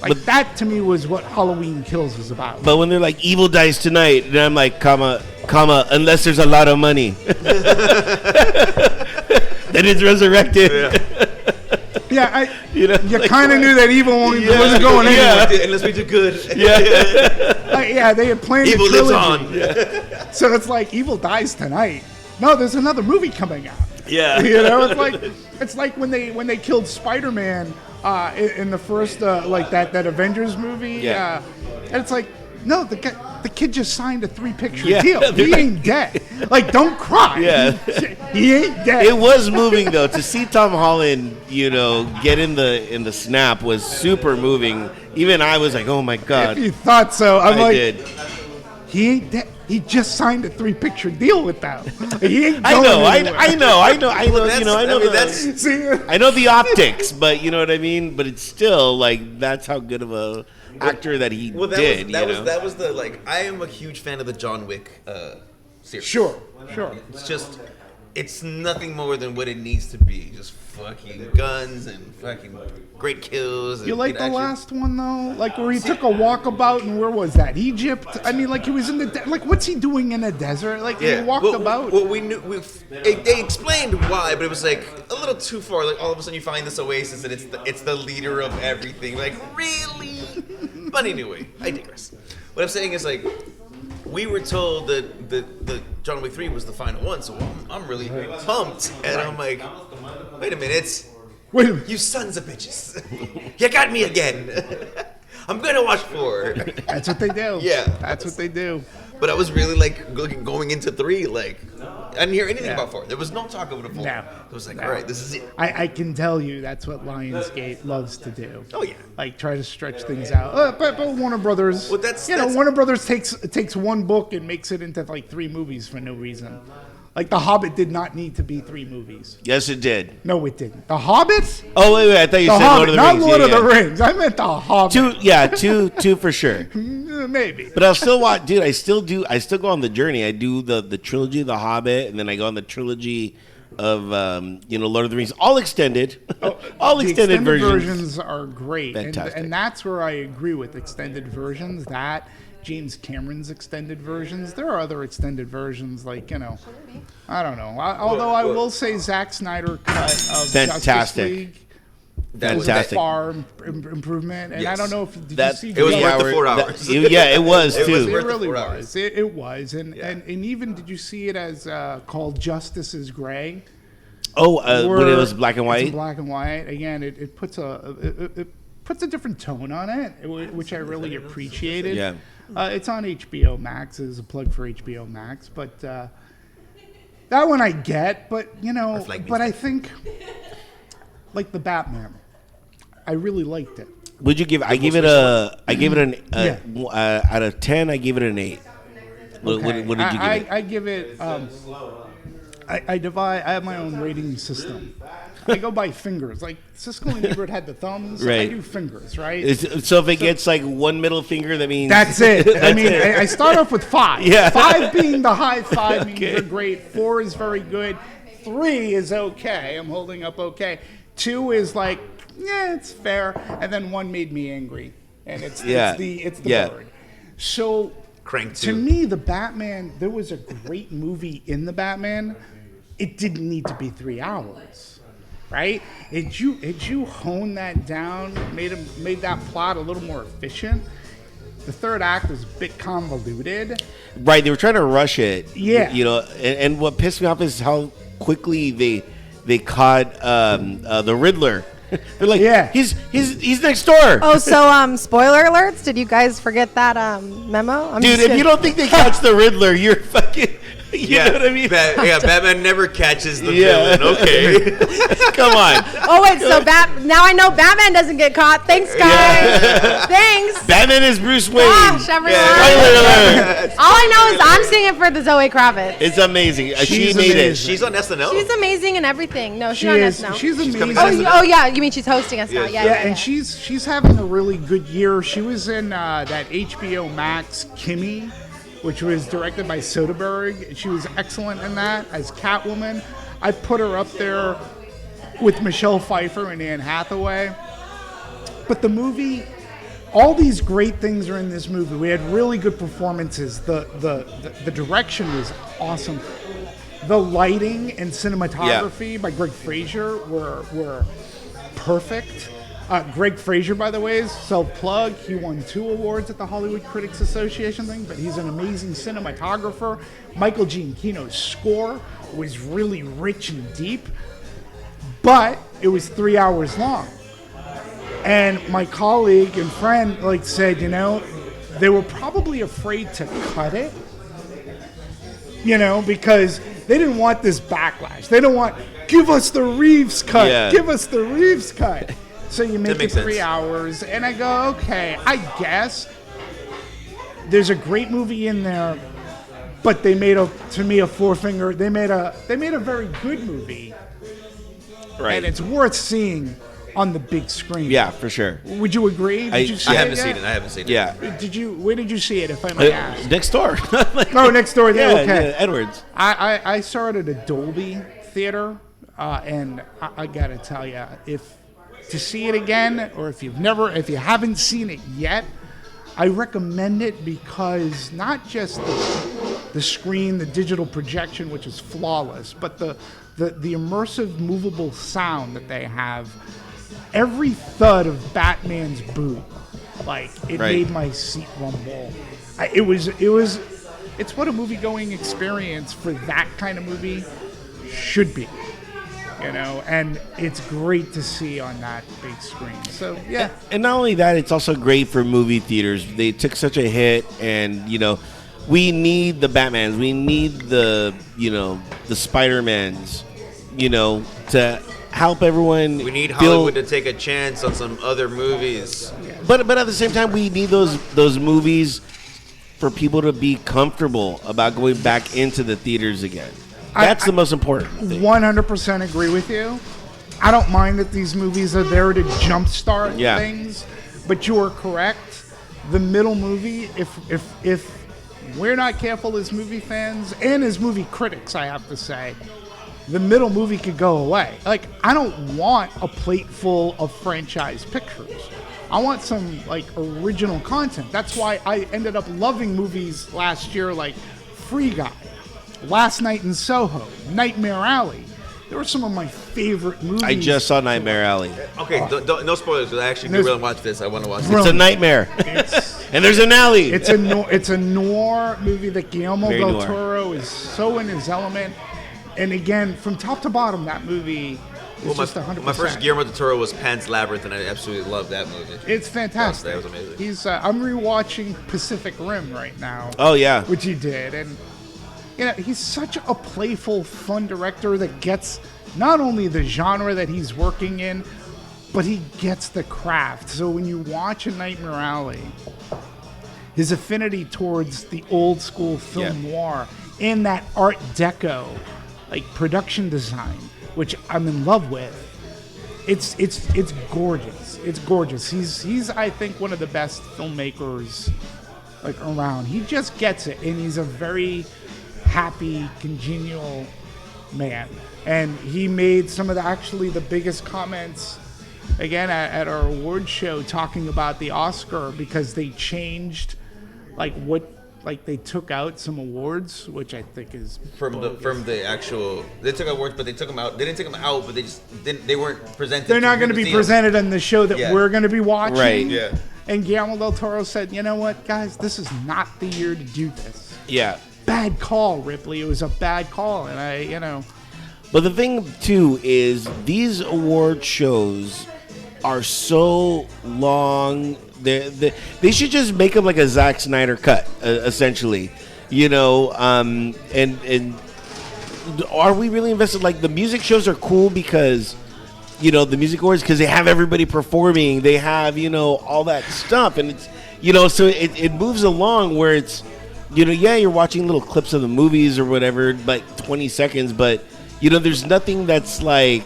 Like, that to me was what Halloween Kills was about. But when they're like, evil dies tonight, then I'm like, comma, unless there's a lot of money. Then it's resurrected. You like, kind of knew that evil wasn't going anywhere. Unless we do good. They had planned Evil a lives trilogy. on. So it's like, evil dies tonight. No, there's another movie coming out. Yeah. You know, it's like when they killed Spider-Man in the first that Avengers movie. Yeah. And it's like, no, the kid just signed a 3-picture Yeah. deal. He ain't dead. Like, don't cry. Yeah. He ain't dead. It was moving though to see Tom Holland, you know, get in the snap was super moving. Even I was like, oh my god. If you thought so, I did. He ain't dead. He just signed a 3-picture deal with them. He ain't I going know, anywhere. I know. You know, See? I know the optics, but you know what I mean. But it's still like that's how good of a actor that he did. That was the like. I am a huge fan of the John Wick series. Sure. It's just, it's nothing more than what it needs to be. Just fucking guns and fucking great kills. And You like the action. last one though? Like where he took a walkabout and where was that? Egypt? I mean, like he was in the like, what's he doing in a desert? Like he walked about. Well, we knew. They explained why, but it was like a little too far. Like all of a sudden you find this oasis and it's the leader of everything. Like really? But anyway, I digress. What I'm saying is like, we were told that the John Wick 3 was the final one, so I'm really pumped, and I'm like, Wait a minute. Wait a minute. You sons of bitches. You got me again. I'm going to watch 4. That's what they do. Yeah. That's what they do. But I was really like going into 3. Like, I didn't hear anything Yeah. about 4. There was no talk of the 4. No. I was like, No. all right, this is it. I can tell you that's what Lionsgate loves to do. Oh, yeah. Like try to stretch things out. But Warner Brothers, Well, that's- Warner Brothers takes one book and makes it into like 3 movies for no reason. Like The Hobbit did not need to be 3 movies. Yes, it did. No, it didn't. The Hobbit? Oh wait, I thought you The said Hobbit, Lord of the not Rings. Lord Yeah, of the yeah. Rings. I meant The Hobbit. 2, yeah, 2 for sure. Maybe. But I'll still watch, dude. I still go on the journey. I do the trilogy of The Hobbit, and then I go on the trilogy of Lord of the Rings, all extended, all The extended versions. versions are great. Fantastic. And that's where I agree with extended versions. That James Cameron's extended versions. There are other extended versions, like, I don't know. Although I will say Zack Snyder cut of Justice Fantastic. League That was Fantastic. a far improvement. And I Yes. don't know if did That you see It was 3 worth the hour- 4 that- hours. yeah, it was It too. was It worth the really 4 was. hours. It was. And, Yeah. and even did you see it as called Justice is Gray? Oh, when it Where was black and it's in white. black and white. Again, it puts a different tone on it, which I really appreciated. Yeah. It's on HBO Max. It's a plug for HBO Max, but that one I get. But flag but I think like the Batman, I really liked it. Would you give? I gave it an out of 10. I gave it an 8. What did you give it? I give it. I have my own rating system. I go by fingers. Like Siskel and Ebert had the thumbs. I Right. do fingers, right? So if it gets like one middle finger, that means That's it. I mean, I start off with 5. Yeah. 5 being the high 5 means Okay. you're great. 4 is very good. 3 is okay. I'm holding up okay. 2 is like, yeah, it's fair. And then 1 made me angry. And it's the Yeah. bird. So Crank to 2. me, the Batman, there was a great movie in the Batman. It didn't need to be 3 hours. Right? Had you honed that down, made that plot a little more efficient? The third act was a bit convoluted. Right, they were trying to rush it. Yeah. And what pissed me off is how quickly they caught the Riddler. They're like, Yeah. he's next door. Oh, so spoiler alerts. Did you guys forget that memo? I'm Dude, just if gonna- you don't think they catch the Riddler, you're fucking. You know what I mean? Batman never catches the Yeah. villain. Okay. Come on. Oh wait, so now I know Batman doesn't get caught. Thanks, guys. Thanks. Batman is Bruce Wayne. Gosh, everyone. Spoiler alert. All I know is I'm singing for the Zoe Kravitz. It's amazing. She She's made it. amazing. She's on SNL. She's amazing and everything. No, she's She not is. us now. She's amazing. coming Oh, to oh yeah, you mean she's hosting us now? Yeah. Yeah, and she's having a really good year. She was in that HBO Max Kimmy, which was directed by Soderbergh. She was excellent in that as Catwoman. I put her up there with Michelle Pfeiffer and Anne Hathaway. But the movie, all these great things are in this movie. We had really good performances. The direction was awesome. The lighting and cinematography by Greg Fraser were perfect. Greg Fraser, by the way, is self-plug. He won 2 awards at the Hollywood Critics Association thing, but he's an amazing cinematographer. Michael Giacchino's score was really rich and deep, but it was 3 hours long. And my colleague and friend said, they were probably afraid to cut it, because they didn't want this backlash. They don't want, give us the Reeves cut, Yeah. give us the Reeves cut. So you make it makes 3 sense. hours, and I go, okay, I guess there's a great movie in there, but they made a forefinger. They made a very good movie, Right. and it's worth seeing on the big screen. Yeah, for sure. Would you agree? Did you see I it haven't yet? seen it. I haven't seen it. Yeah. Where did you see it, if I may ask? Next door. Oh, next door. Yeah, Okay. yeah, Edwards. I saw it at a Dolby theater, and I gotta tell you, if to see it again, or if you haven't seen it yet, I recommend it because not just the screen, the digital projection, which is flawless, but the immersive, movable sound that they have. Every thud of Batman's boot, it Right. made my seat rumble. It's what a movie-going experience for that kind of movie should be. and it's great to see on that big screen. So yeah, And not only that, it's also great for movie theaters. They took such a hit, and we need the Batmans, we need the Spider-Mans, to help everyone. We need feel, Hollywood to take a chance on some other movies. but at the same time, we need those movies for people to be comfortable about going back into the theaters again. That's the most important thing. 100% agree with you. I don't mind that these movies are there to jumpstart things, but you are correct. The middle movie, if we're not careful as movie fans and as movie critics, I have to say, the middle movie could go away. Like, I don't want a plate full of franchise pictures. I want some original content. That's why I ended up loving movies last year like Free Guy, Last Night in Soho, Nightmare Alley. They were some of my favorite movies. I just saw Nightmare Alley. Okay, no spoilers, because I actually do really watch this. I want to watch It's this. a nightmare. And there's an alley. It's a noir movie that Guillermo Very del noir. Toro is so in his element. And again, from top to bottom, that movie is just 100%. My first Guillermo del Toro was Pan's Labyrinth, and I absolutely loved that movie. It's fantastic. That was amazing. I'm rewatching Pacific Rim right now. Oh, yeah. Which he did, and he's such a playful, fun director that gets not only the genre that he's working in, but he gets the craft. So when you watch A Nightmare Alley, his affinity towards the old school film noir and that Art Deco, production design, which I'm in love with. It's gorgeous. It's gorgeous. He's I think one of the best filmmakers around. He just gets it, and he's a very happy, congenial man. And he made some of the biggest comments again at our award show, talking about the Oscar, because they changed they took out some awards, which I think is From the actual, they took awards, but they took them out. They didn't take them out, but they weren't presented. They're not going to be presented on the show that we're going to be watching. Right. Yeah. And Guillermo del Toro said, you know what, guys, this is not the year to do this. Yeah. Bad call, Ripley. It was a bad call. And But the thing, too, is these award shows are so long. They should just make them like a Zack Snyder cut, essentially. And are we really invested? The music shows are cool because, the music awards, because they have everybody performing. They have, all that stuff. And it's, so it moves along where it's, you're watching little clips of the movies or whatever, 20 seconds, but there's nothing that's I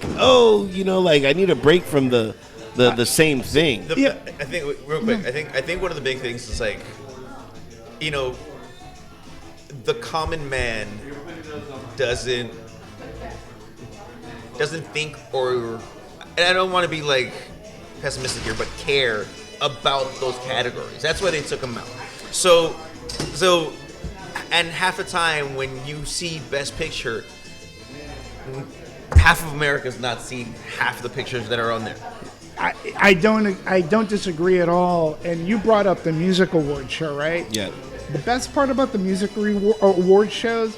need a break from the same thing. I think real quick. I think one of the big things is the common man doesn't think, or, and I don't want to be pessimistic here, but care about those categories. That's why they took them out. So, and half the time when you see Best Picture, half of America's not seen half the pictures that are on there. I don't disagree at all. And you brought up the music award show, right? Yeah. The best part about the music award shows,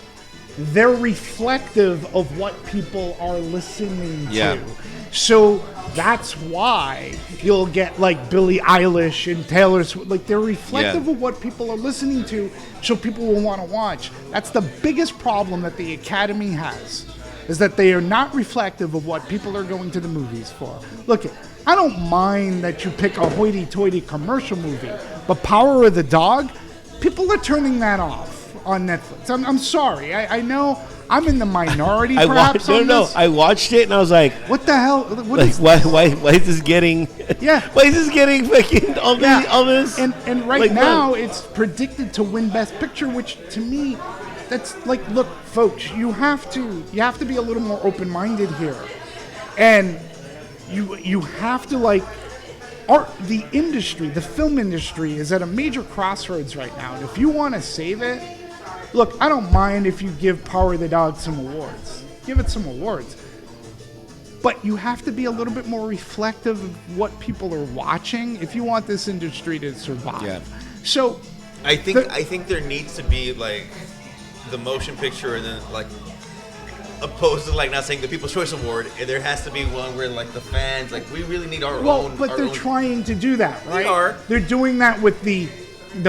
they're reflective of what people are listening to. So that's why you'll get Billie Eilish and Taylor Swift. They're reflective of what people are listening to, so people will want to watch. That's the biggest problem that the Academy has, is that they are not reflective of what people are going to the movies for. Look, I don't mind that you pick a hoity-toity commercial movie, but Power of the Dog, people are turning that off on Netflix. I'm sorry. I know I'm in the minority, perhaps. I watched it and I was like, what the hell? What is why is this getting? Yeah. Why is this getting fucking all this? And right now it's predicted to win Best Picture, which to me, that's look, folks, you have to be a little more open-minded here, and you have to the industry, the film industry is at a major crossroads right now, and if you want to save it, look, I don't mind if you give Power of the Dog some awards. Give it some awards. But you have to be a little bit more reflective of what people are watching if you want this industry to survive. Yeah. So I think there needs to be the motion picture, and then opposed to like not saying the People's Choice Award, and there has to be one where like the fans like we really need our own. Well, but our they're own. trying to do that, right? They are. They're doing that with the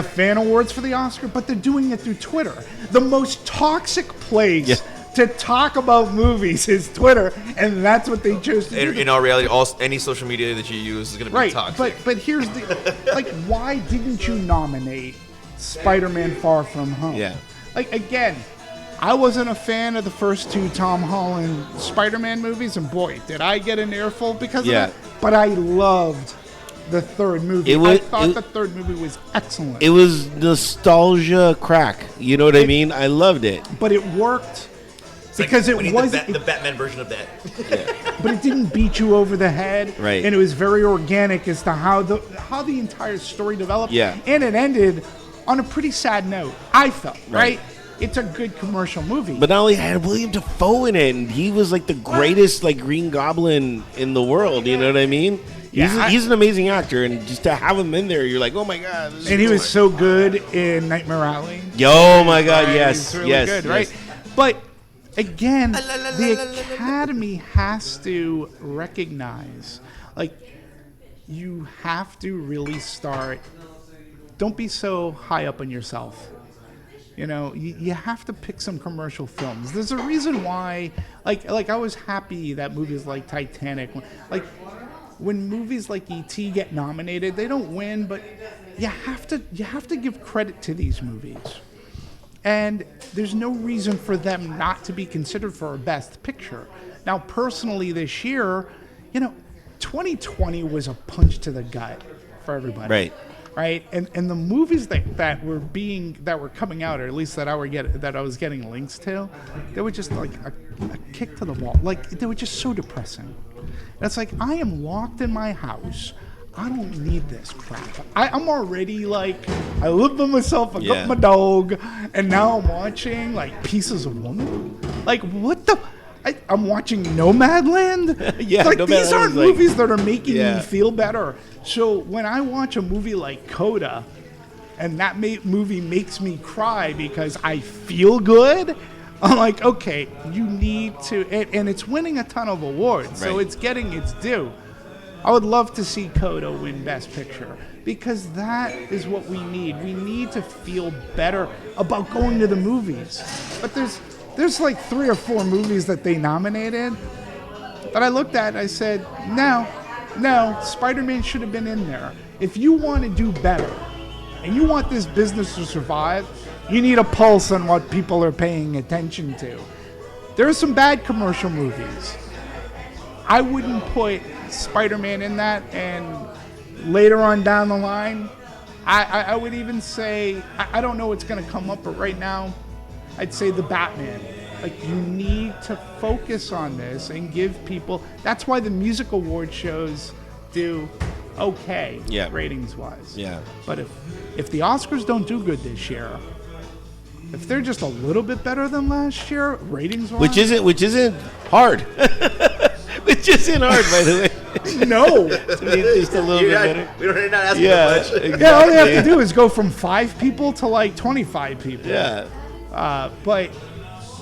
fan awards for the Oscar, but they're doing it through Twitter. The most toxic place to talk about movies is Twitter, and that's what they chose to do. In all reality, any social media that you use is going to be Right, toxic. but here's the like, why didn't you nominate Spider-Man: Far From Home? Yeah. Like, again, I wasn't a fan of the first two Tom Holland Spider-Man movies, and boy, did I get an earful because of that. But I loved the third movie. I thought the third movie was excellent. It was nostalgia crack. You know what I mean? I loved it. But it worked because we need it was the Batman version of that. but it didn't beat you over the head. Right. And it was very organic as to how the entire story developed. Yeah. And it ended on a pretty sad note, I felt, right? It's a good commercial movie. But not only had William Dafoe in it, and he was like the greatest like Green Goblin in the world. You know what I mean? He's an amazing actor, and just to have him in there, you're like, oh my god. And he was so good in Nightmare Alley. Oh my god, Right? yes, He's really yes, good, yes. right? But again, the Academy has to recognize, like, you have to really start. Don't be so high up on yourself. You know, you have to pick some commercial films. There's a reason why, like I was happy that movies like Titanic, like when movies like E.T. get nominated, they don't win, but you have to give credit to these movies. And there's no reason for them not to be considered for a Best Picture. Now, personally, this year, 2020 was a punch to the gut for everybody. Right, and the movies that were coming out, or at least that I was getting links to, they were just like a kick to the wall. Like, they were just so depressing. And it's like, I am locked in my house. I don't need this crap. I'm already like, I live by myself. I got my dog, and now I'm watching like Pieces of Woman. Like, what the? I'm watching Nomadland. Like, these aren't movies that are making me feel better. So when I watch a movie like Coda, and that movie makes me cry because I feel good, I'm like, okay, you need to, and it's winning a ton of awards, so it's getting its due. I would love to see Coda win Best Picture, because that is what we need. We need to feel better about going to the movies. But there's like 3 or 4 movies that they nominated that I looked at and I said, no, Spider-Man should have been in there. If you want to do better and you want this business to survive, you need a pulse on what people are paying attention to. There are some bad commercial movies. I wouldn't put Spider-Man in that, and later on down the line, I would even say, I don't know what's going to come up, but right now, I'd say the Batman. Like, you need to focus on this and give people. That's why the music award shows do okay, ratings-wise. Yeah. But if the Oscars don't do good this year, if they're just a little bit better than last year, ratings-wise, which isn't hard. Which isn't hard, by the way. No. Just a little bit better. We're not asking for much. Exactly. Yeah, all they have to do is go from 5 people to like 25 people. Yeah. But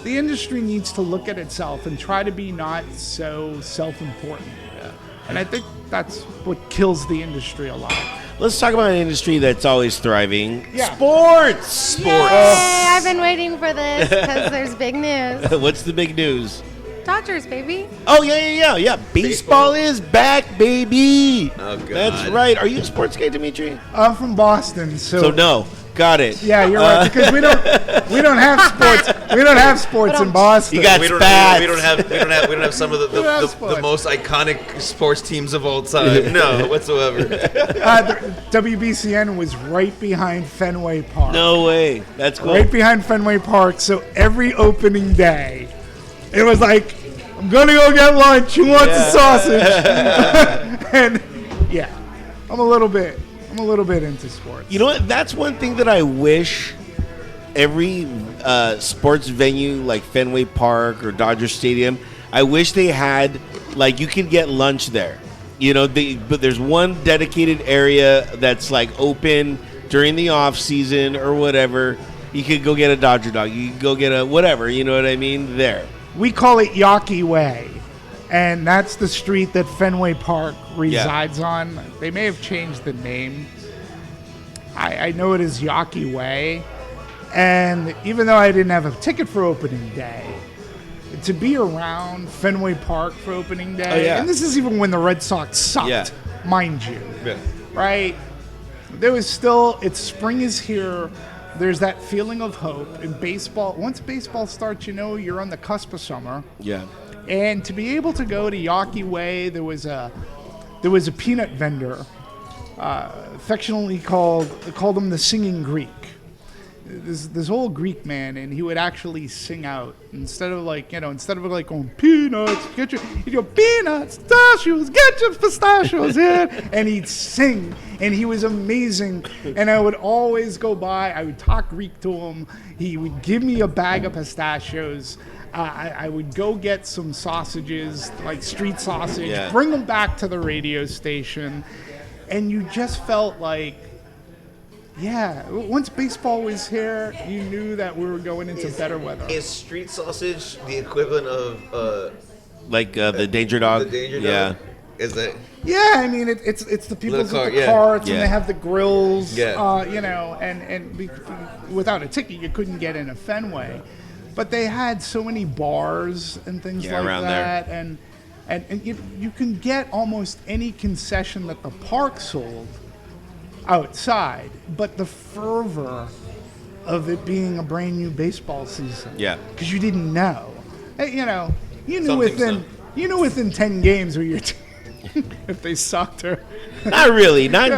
the industry needs to look at itself and try to be not so self-important. Yeah. And I think that's what kills the industry a lot. Let's talk about an industry that's always thriving. Yeah. Sports. Yay, I've been waiting for this because there's big news. What's the big news? Dodgers, baby. Oh, yeah. Baseball is back, baby. Oh, God. That's right. Are you a sports guy, Demetri? I'm from Boston, So no. Got it. Yeah, you're right, because we don't have sports. We don't have sports in Boston. You got spats. We don't have some of the most iconic sports teams of all time. No, whatsoever. The WBCN was right behind Fenway Park. No way. That's cool. Right behind Fenway Park. So every opening day, it was like, I'm gonna go get lunch. Who wants a sausage? And yeah, I'm a little bit into sports. You know what? That's one thing that I wish every sports venue like Fenway Park or Dodger Stadium, I wish they had, like, you could get lunch there. You know, but there's one dedicated area that's like open during the off season or whatever. You could go get a Dodger dog. You could go get a whatever. You know what I mean? There. We call it Yawkey Way, and that's the street that Fenway Park resides on. They may have changed the name. I know it is Yawkey Way, and even though I didn't have a ticket for opening day, to be around Fenway Park for opening day, and this is even when the Red Sox sucked, mind you, right? There was still, spring is here. There's that feeling of hope in baseball. Once baseball starts, you're on the cusp of summer. Yeah. And to be able to go to Yawkey Way, there was a peanut vendor, affectionately called him the Singing Greek. This old Greek man, and he would actually sing out instead of going peanuts, he'd go peanuts, pistachios, get your pistachios here, and he'd sing, and he was amazing. And I would always go by. I would talk Greek to him. He would give me a bag of pistachios. I would go get some sausages, like street sausage, bring them back to the radio station, and you just felt like. Yeah, once baseball was here, you knew that we were going into better weather. Is street sausage the equivalent of the Danger Dog? The Danger Dog? Yeah. Is that? Yeah, I mean it's the people with the carts and they have the grills. And without a ticket you couldn't get in a Fenway, but they had so many bars and things like that, there. and you can get almost any concession that the park sold outside, but the fervor of it being a brand new baseball season. Yeah. Because you didn't know. You knew within 10 games where your team, if they sucked or. Not really. Not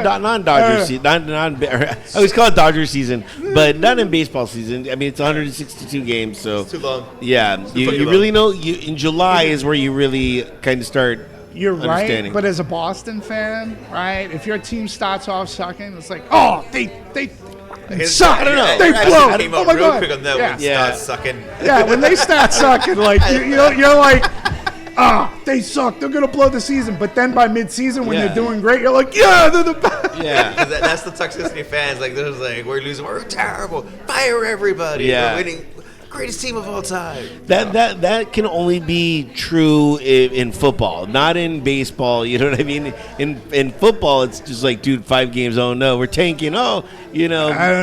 Dodger season. I always call it Dodger season, but not in baseball season. I mean, it's 162 games, so. It's too long. Yeah. You really know. In July is where you really kind of start. You're right, but as a Boston fan, right, if your team starts off sucking, it's like, oh, they suck. I don't know. They blow. Came Oh up my real God. quick on that when it starts sucking. Yeah, when they start sucking, like you're like, they suck. They're gonna blow the season. But then by mid-season, when they're doing great, you're like, yeah, they're the best. Yeah, because that's the toxicity of fans. Like, there's like, we're losing, we're terrible. Fire everybody. Yeah. We're winning. Greatest team of all time. That can only be true in football, not in baseball. You know what I mean? In football, it's just like, dude, 5 games. Oh no, we're tanking. I don't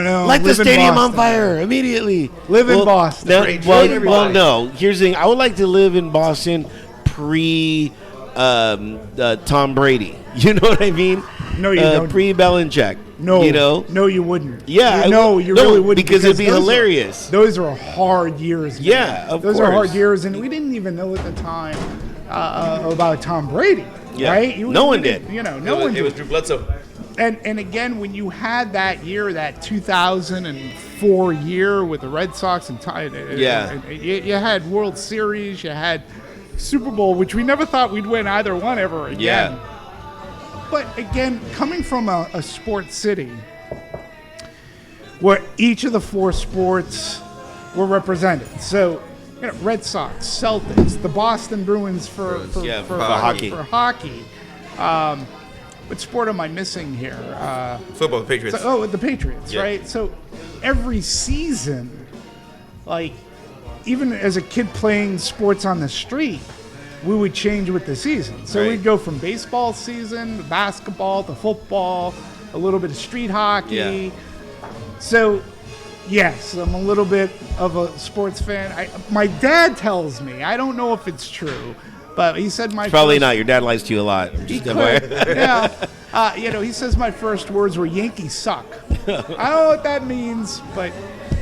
know. Light the stadium on fire immediately. Live in Boston. Well, no. Here's the thing. I would like to live in Boston pre Tom Brady. You know what I mean? No, you don't. Pre Belichick. No, no, you wouldn't. Yeah, you really wouldn't because it'd be hilarious. Those are hard years. Man. Yeah, of course. Those are hard years, and we didn't even know at the time about Tom Brady, right? No one did. No one did. It was Drew Bledsoe. And again, when you had that year, that 2004 year with the Red Sox and you had World Series, you had Super Bowl, which we never thought we'd win either one ever again. Yeah. But again, coming from a sports city where each of the 4 sports were represented. So, Red Sox, Celtics, the Boston Bruins for hockey. What sport am I missing here? Football, the Patriots. The Patriots, right? So every season, like, even as a kid playing sports on the street, we would change with the season. So we'd go from baseball season to basketball to football, a little bit of street hockey. Yeah. So, yes, I'm a little bit of a sports fan. My dad tells me, I don't know if it's true, but he said it's probably not. Your dad lies to you a lot. He says my first words were Yankees suck. I don't know what that means, but...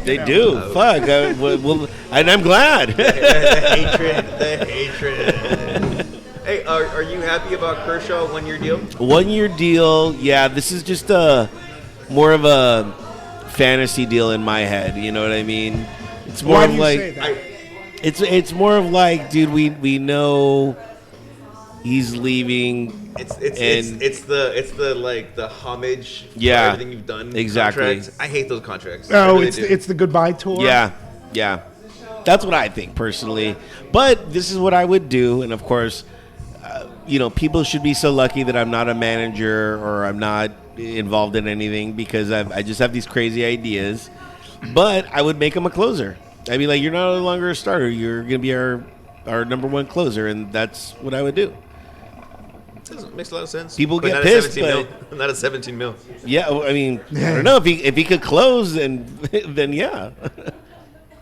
They do. Fuck. And I'm glad. The hatred. Hey, are you happy about Kershaw 1-year deal? 1-year deal. Yeah, this is just more of a fantasy deal in my head. You know what I mean? It's more Why of do you like say that? it's more of like, dude, we know he's leaving. It's the homage for Yeah, everything you've done. exactly. Contracts. I hate those contracts. Oh, it's the goodbye tour? Yeah. That's what I think personally. But this is what I would do, and of course, people should be so lucky that I'm not a manager or I'm not involved in anything, because I just have these crazy ideas. But I would make him a closer. I'd be like, you're no longer a starter. You're going to be our our number one closer, and that's what I would do. Makes a lot of sense. People But get not pissed, at 17 mil. Not at 17 mil. Yeah, well, I mean, I don't know if he could close, and then yeah,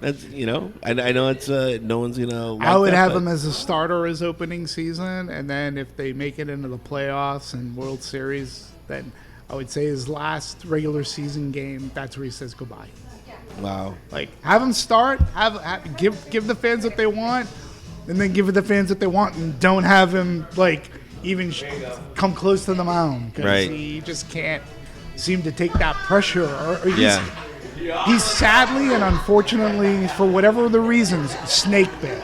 that's I know it's no one's gonna. Like I would that, have but- him as a starter as opening season, and then if they make it into the playoffs and World Series, then I would say his last regular season game. That's where he says goodbye. Wow. Like, have him start, give the fans what they want, and then give the fans what they want, and don't have him like even come close to the mound because Right. he just can't seem to take that pressure. Or Yeah. he's sadly and unfortunately, for whatever the reasons, snake bit.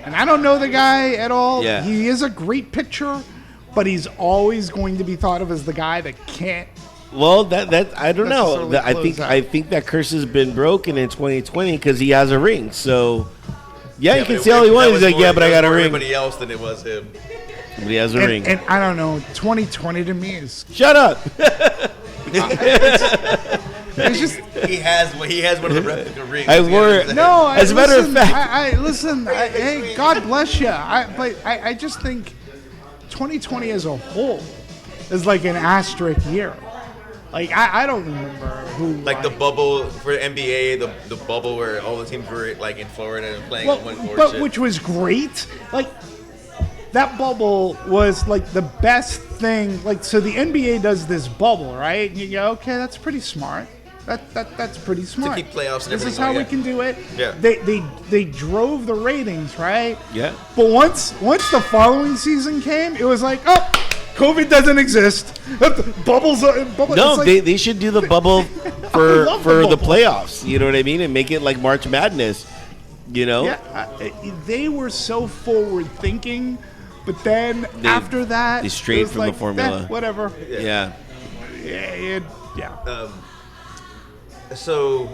And I don't know the guy at all. Yeah. He is a great pitcher, but he's always going to be thought of as the guy that can't. Well, that I don't know. necessarily I close think out. I think that curse has been broken in 2020 because he has a ring. So yeah, you but can it- say all you that want. He's was like, more- yeah, but I that got a was more ring. Everybody else than it was him. But he has a ring. And I don't know. 2020 to me is Shut up. it's just. He has one of the replica rings. I wore- No, As a matter of fact- hey, God bless you. But I just think 2020 as a whole is like an asterisk year. Like I don't remember who. Like the bubble for NBA, the bubble where all the teams were like in Florida and playing well, on one court. but shit. which was great. Like that bubble was like the best thing. Like so, the NBA does this bubble, right? And you go, okay, that's pretty smart. That's pretty smart. keep playoffs and This is everything how like we that. can do it. Yeah. They drove the ratings, right? Yeah. But once the following season came, it was like, oh, COVID doesn't exist. Bubbles. No, it's like- they should do the bubble for love the the bubble. playoffs. You know what I mean, and make it like March Madness. Yeah, they were so forward thinking, but then after that, they strayed it was from like, the formula. whatever. Yeah. Yeah. So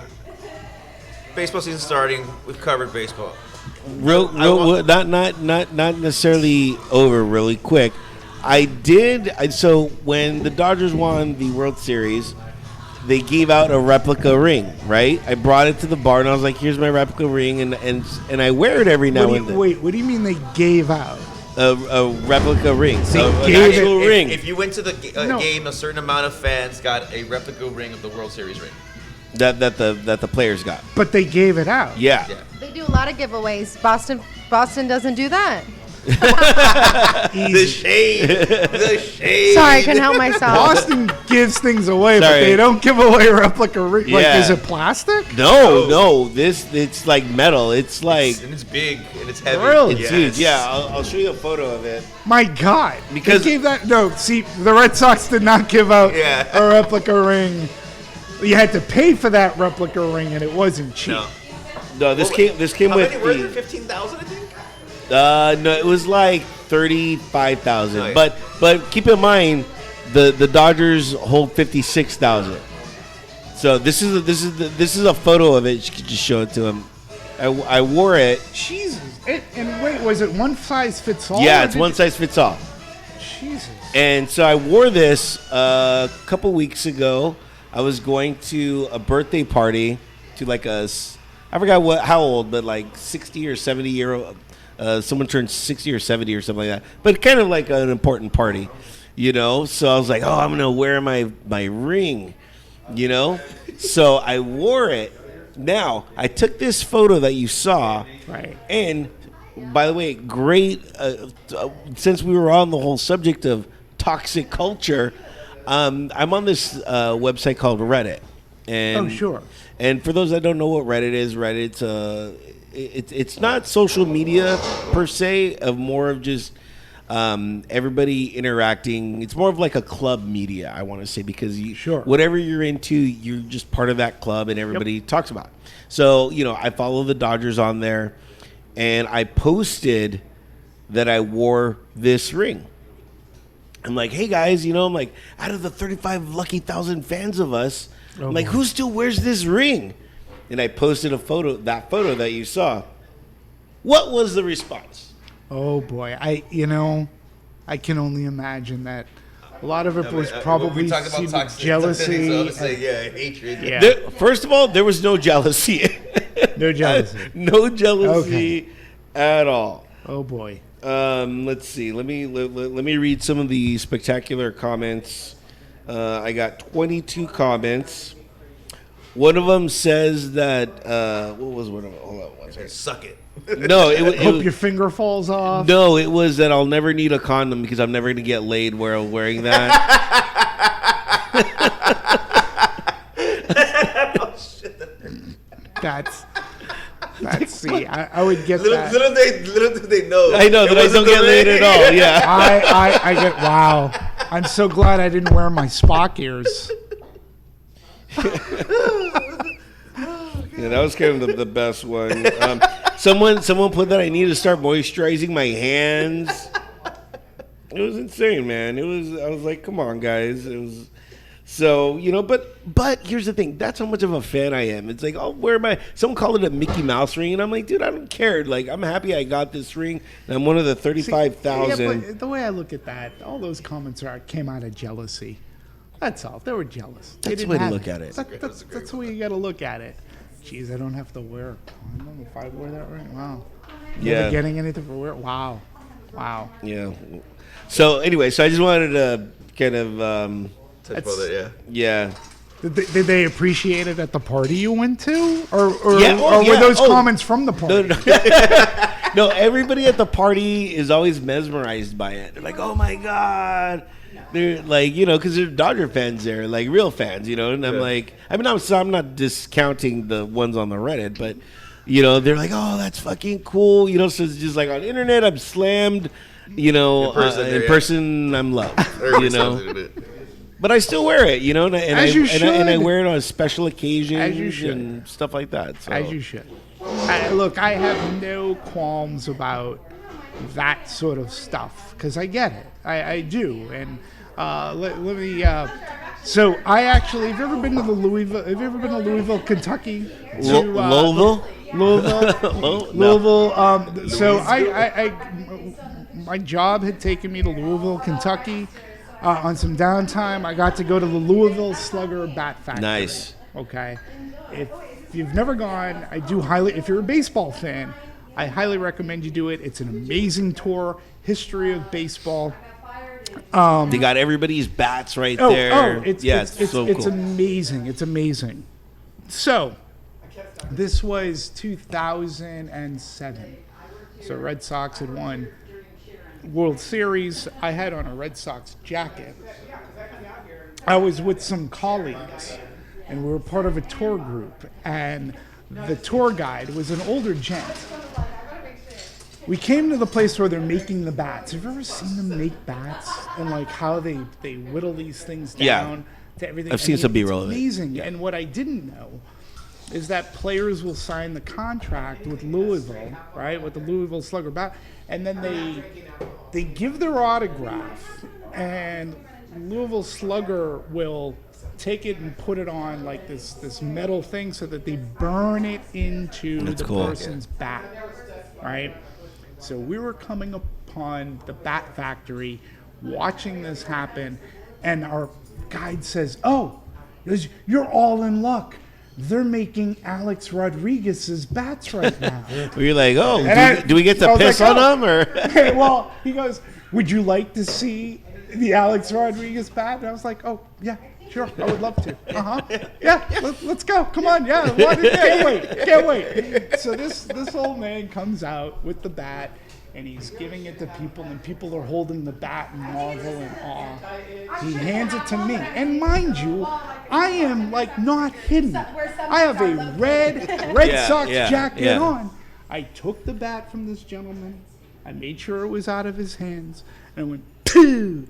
baseball season starting. We've covered baseball. Not necessarily over really quick. So when the Dodgers won the World Series, they gave out a replica ring, right? I brought it to the bar and I was like, "Here's my replica ring," and I wear it every now and then. Wait, what do you mean they gave out? A replica ring, so an gave it- actual ring. If you went to the No. game, a certain amount of fans got a replica ring of the World Series ring. that the players got. But they gave it out. Yeah. They do a lot of giveaways. Boston doesn't do that. The shade. The shade. Sorry, I couldn't help myself. Boston gives things away, but Sorry. they don't give away replica ring. Like, Yeah. is it plastic? No. It's like metal. It's like And it's big and it's heavy. Really? it's Yes. huge. Yeah, I'll show you a photo of it. My God. Because- they gave that. No, see, the Red Sox did not give out Yeah. a replica ring. You had to pay for that replica ring, and it wasn't cheap. No. No, this came How with many were there? the. 15,000, I think. No, it was like 35,000. Oh, yeah. But keep in mind, the Dodgers hold 56,000. So this is a photo of it. You could just show it to him. I wore it. Jesus. And wait, was it one size fits all? Yeah, or it's did one you- size fits all. Jesus. And so I wore this a couple weeks ago. I was going to a birthday party to like I forgot how old, but like 60 or 70 year old. Someone turned 60 or 70 or something like that. But kind of like an important party, you know? So I was like, oh, I'm going to wear my ring, you know? So I wore it. Now, I took this photo that you saw. Right. And by the way, great. Since we were on the whole subject of toxic culture, I'm on this website called Reddit. And, Oh, sure. And for those that don't know what Reddit is, Reddit's it's not social media per se, of more of just everybody interacting. It's more of like a club media, I want to say, because Sure. whatever you're into, you're just part of that club, and everybody talks about it. So I follow the Dodgers on there, and I posted that I wore this ring. I'm like, hey guys, I'm like, out of the 35 lucky thousand fans of us, I'm like, who still wears this ring? And I posted that photo that you saw. What was the response? Oh boy, I can only imagine that a lot of it was probably we talked about toxic jealousy. So I would say, yeah, hatred. Yeah. First of all, there was no jealousy. No jealousy. No jealousy at all. Oh boy. Let's see. Let me read some of the spectacular comments. I got 22 comments. One of them says that what was one of them? Hold on one second. Suck it. No, Hope your finger falls off. no, it was that I'll never need a condom because I'm never gonna get laid while wearing that. That's see, I would get that. Little do they know. I know that I don't get laid at all. Yeah. I get wow. I'm so glad I didn't wear my Spock ears. Yeah, that was kind of the best one. Someone put that I need to start moisturizing my hands. It was insane, man. I was like, come on, guys. It was so, but here's the thing. That's how much of a fan I am. It's like, oh, someone called it a Mickey Mouse ring, and I'm like, dude, I don't care. Like, I'm happy I got this ring, and I'm one of the 35,000. Yeah, the way I look at that, all those comments came out of jealousy. That's all. They were jealous. That's the way to look at it. That's the way you got to look at it. Jeez, I don't have to wear a condom if I wear that ring. Wow. Yeah. Getting anything for wear? Wow. Yeah. So anyway, I just wanted to kind of Touch about it, yeah. Did they appreciate it at the party you went to, or Yeah. or were those comments from the party? No, everybody at the party is always mesmerized by it. They're like, "Oh my god!" They're like, because they're Dodger fans there, like real fans, And I'm like, I'm not discounting the ones on the Reddit, but they're like, "Oh, that's fucking cool," So it's just like on the internet, I'm slammed, in person, I'm loved, But I still wear it, and I wear it on special occasions and stuff like that. So. As you should. Look, I have no qualms about that sort of stuff because I get it. I do. And let me. So I actually, have you ever been to Louisville? Have you ever been to Louisville, Kentucky? Louisville. Louisville. So my job had taken me to Louisville, Kentucky. On some downtime, I got to go to the Louisville Slugger Bat Factory. Nice. Okay. If you've never gone, if you're a baseball fan, I highly recommend you do it. It's an amazing tour, history of baseball. They got everybody's bats right there. It's so cool. It's amazing. It's amazing. So, this was 2007. So, Red Sox had won World Series. I had on a Red Sox jacket. I was with some colleagues, and we were part of a tour group, and the tour guide was an older gent. We came to the place where they're making the bats. Have you ever seen them make bats and like how they whittle these things down to everything? I've seen some B-roll of it. Amazing. Yeah. And what I didn't know is that players will sign the contract with Louisville, right, with the Louisville Slugger bat, and then they give their autograph, and Louisville Slugger will take it and put it on like this metal thing so that they burn it into person's bat, right? So we were coming upon the bat factory, watching this happen, and our guide says, "Oh, you're all in luck. They're making Alex Rodriguez's bats right now." We're like, "Oh, do we get to piss on them?" Or well, he goes, "Would you like to see the Alex Rodriguez bat?" And I was like, "Oh, yeah, sure, I would love to." Yeah, let's go. Come on, yeah, can't wait. So this old man comes out with the bat, and he's giving it to people, and people are holding the bat in marvel and awe. He hands it to me, and mind you, I am like not hidden. I have a Red Sox jacket on. I took the bat from this gentleman. I made sure it was out of his hands, and I went, "Pooh,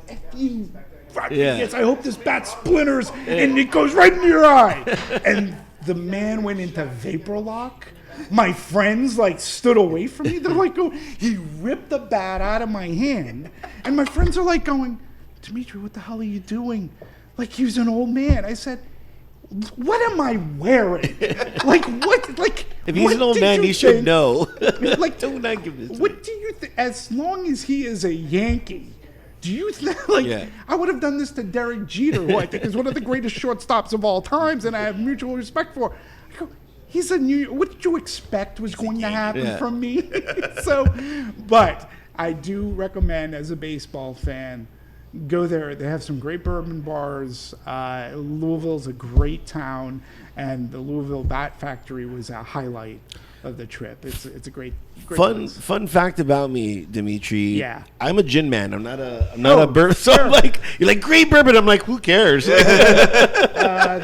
F you, Rodriguez, I hope this bat splinters and it goes right into your eye." And the man went into vapor lock. My friends stood away from me. They're like, "Oh," he ripped the bat out of my hand, and my friends are like going, "Demetri, what the hell are you doing?" Like he was an old man. I said, "What am I wearing? What? If he's an old man, he should know." Don't not give this. What do you think? As long as he is a Yankee, do you think? I would have done this to Derek Jeter, who I think is one of the greatest shortstops of all times, and I have mutual respect for. I go, he's a New. What did you expect was going to happen Yeah. from me? So, but I do recommend as a baseball fan, go there. They have some great bourbon bars. Louisville's a great town, and the Louisville Bat Factory was a highlight of the trip. It's a great place. Fun fact about me, Demetri. Yeah. I'm a gin man. I'm not a Oh, bourbon. So sure. I'm like, you're like great bourbon. I'm like, who cares? They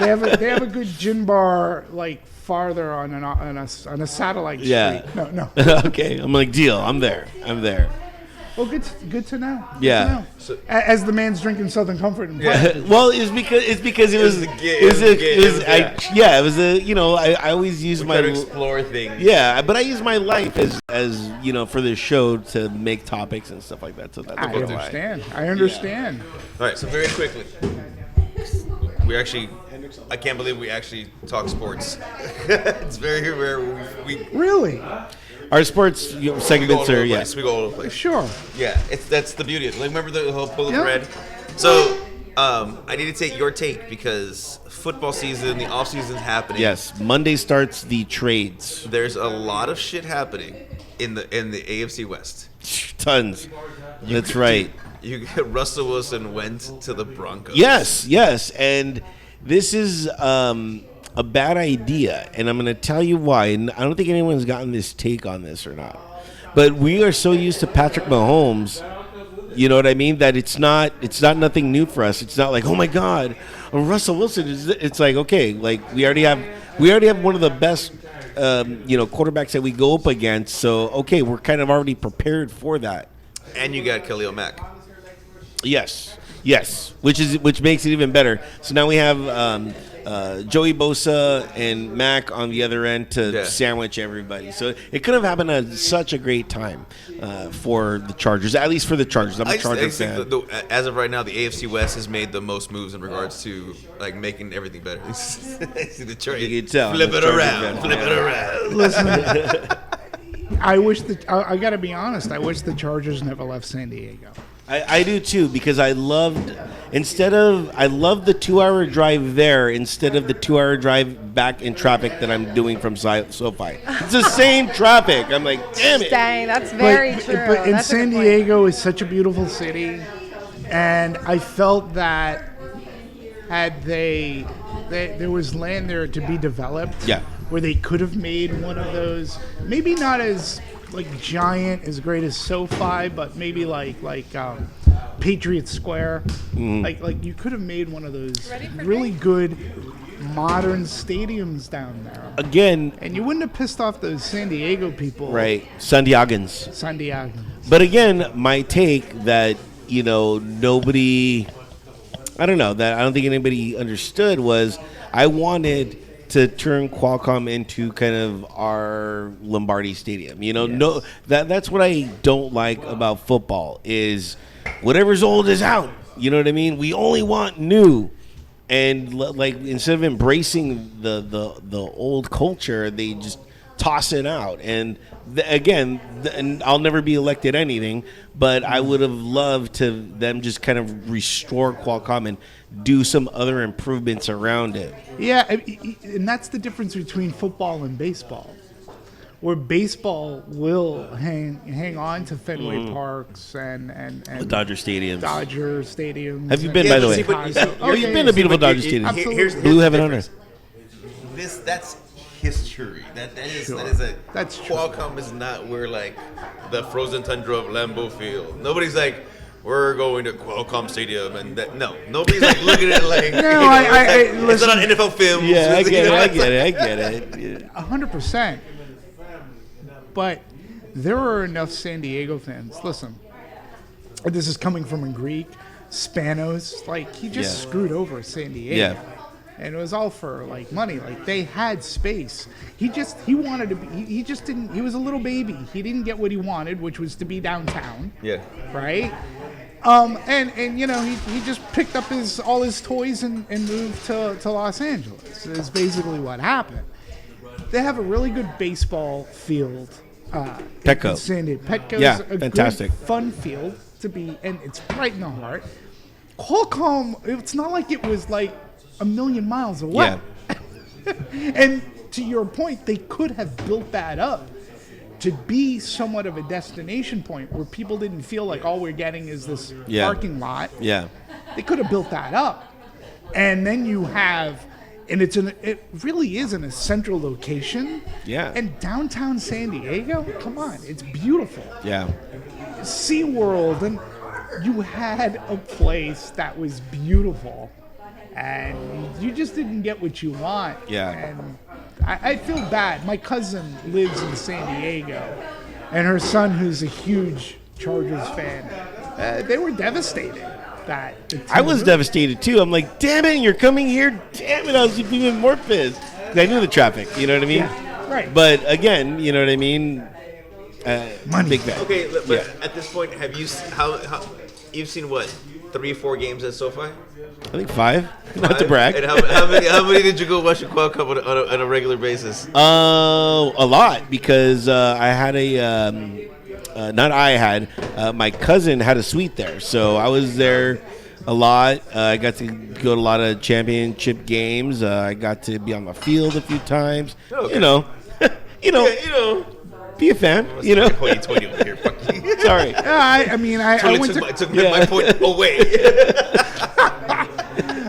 have a good gin bar like farther on a satellite street. Yeah. No. Okay. I'm like, deal. I'm there. Well, good to know. Good Yeah. to know. As the man's drinking Southern Comfort and Plastic. Well, it's because it was it was a I always use We my try to explore things. yeah, but I use my life as for the show to make topics and stuff like that. So that's I understand. All right, so very quickly, I can't believe we actually talk sports. It's very rare. We Really? Our sports go all segments over are the yeah. place. We go all over the place. Sure. Yeah, that's the beauty of it. Like, remember the whole bullet Yeah. red? So, I need to take your take because football season, the off season's happening. Yes, Monday starts the trades. There's a lot of shit happening in the AFC West. Tons. That's right. Russell Wilson went to the Broncos. Yes, and this is a bad idea, and I'm going to tell you why. And I don't think anyone's gotten this take on this or not. But we are so used to Patrick Mahomes, you know what I mean, that it's not nothing new for us. It's not like, oh my God, Russell Wilson is. It's like, okay, like we already have one of the best quarterbacks that we go up against. So okay, we're kind of already prepared for that. And you got Khalil Mack. Yes, which makes it even better. So now we have Joey Bosa and Mac on the other end to sandwich everybody. So it could have happened at such a great time for the Chargers, at least for the Chargers. I'm a Charger fan. As of right now, the AFC West has made the most moves in regards to like making everything better. See the Chargers. You can tell. Flip I'm a it Charger around. fan. Flip it around. Listen, I got to be honest. I wish the Chargers never left San Diego. I do too, because I loved the 2-hour drive there instead of the 2-hour drive back in traffic that I'm doing from SoFi. It's the same traffic. I'm like, damn it. Dang, that's very true. But in That's a good San point. Diego is such a beautiful city, and I felt that had there was land there to be developed, Yeah. where they could have made one of those, maybe not as like giant, as great as SoFi, but maybe like Patriot Square. Like you could have made one of those really good modern stadiums down there. Again, And you wouldn't have pissed off those San Diego people. right, San Diegans. San Diego. But again, my take that, nobody, I don't think anybody understood was I wanted to turn Qualcomm into kind of our Lombardi Stadium. No, that's what I don't like about football is whatever's old is out. You know what I mean? We only want new. And like instead of embracing the old culture, they just toss it out. And and I'll never be elected anything, but I would have loved to them just kind of restore Qualcomm and do some other improvements around it. Yeah, and that's the difference between football and baseball. Where baseball will hang on to Fenway Parks and The Dodger Stadiums. Dodger stadiums. Have you been, Yeah, by the but way? see, but- You've been to beautiful Dodger Stadium. Absolutely. Here's Blue the Heaven Hunter. difference. That's history. That is That's true. Qualcomm is not where like the frozen tundra of Lambeau Field. Nobody's like, we're going to Qualcomm Stadium, and nobody's like looking at it like. No, it's listen. not on NFL film. Yeah, I get it. Yeah. 100%. But there are enough San Diego fans. Listen, this is coming from a Greek, Spanos. Like he just screwed over San Diego. Yeah. And it was all for like money. Like they had space. He wanted to be. He just didn't. He was a little baby. He didn't get what he wanted, which was to be downtown. Yeah. Right. And he just picked up all his toys and moved to Los Angeles. Is basically what happened. They have a really good baseball field. Petco. in San Diego. Petco's Yeah, a fantastic. good, fun field to be, and it's right in the heart. Qualcomm. It's not like it was like a million miles away. Yeah. And to your point, they could have built that up to be somewhat of a destination point where people didn't feel like all we're getting is this parking lot. Yeah. They could have built that up. And then you have, and it really is in a central location. Yeah. And downtown San Diego, come on, it's beautiful. Yeah. SeaWorld, and you had a place that was beautiful, and you just didn't get what you want. Yeah. And I feel bad. My cousin lives in San Diego, and her son, who's a huge Chargers fan, they were devastated. I was devastated too. I'm like, damn it, you're coming here. Damn it, I was even more pissed. I knew the traffic, you know what I mean? Yeah, right. But again, you know what I mean? Money. Big fan. Okay, but at this point, have you how you've seen what 3-4 games at SoFi? I think 5. Not to brag. And how many did you go watch the Qual Cup on a regular basis? A lot, because I had my cousin had a suite there, so I was there a lot. I got to go to a lot of championship games. I got to be on the field a few times. Okay. You know, be a fan. You know, Hoity-toity over here. Fuck you. sorry. I went took my point away.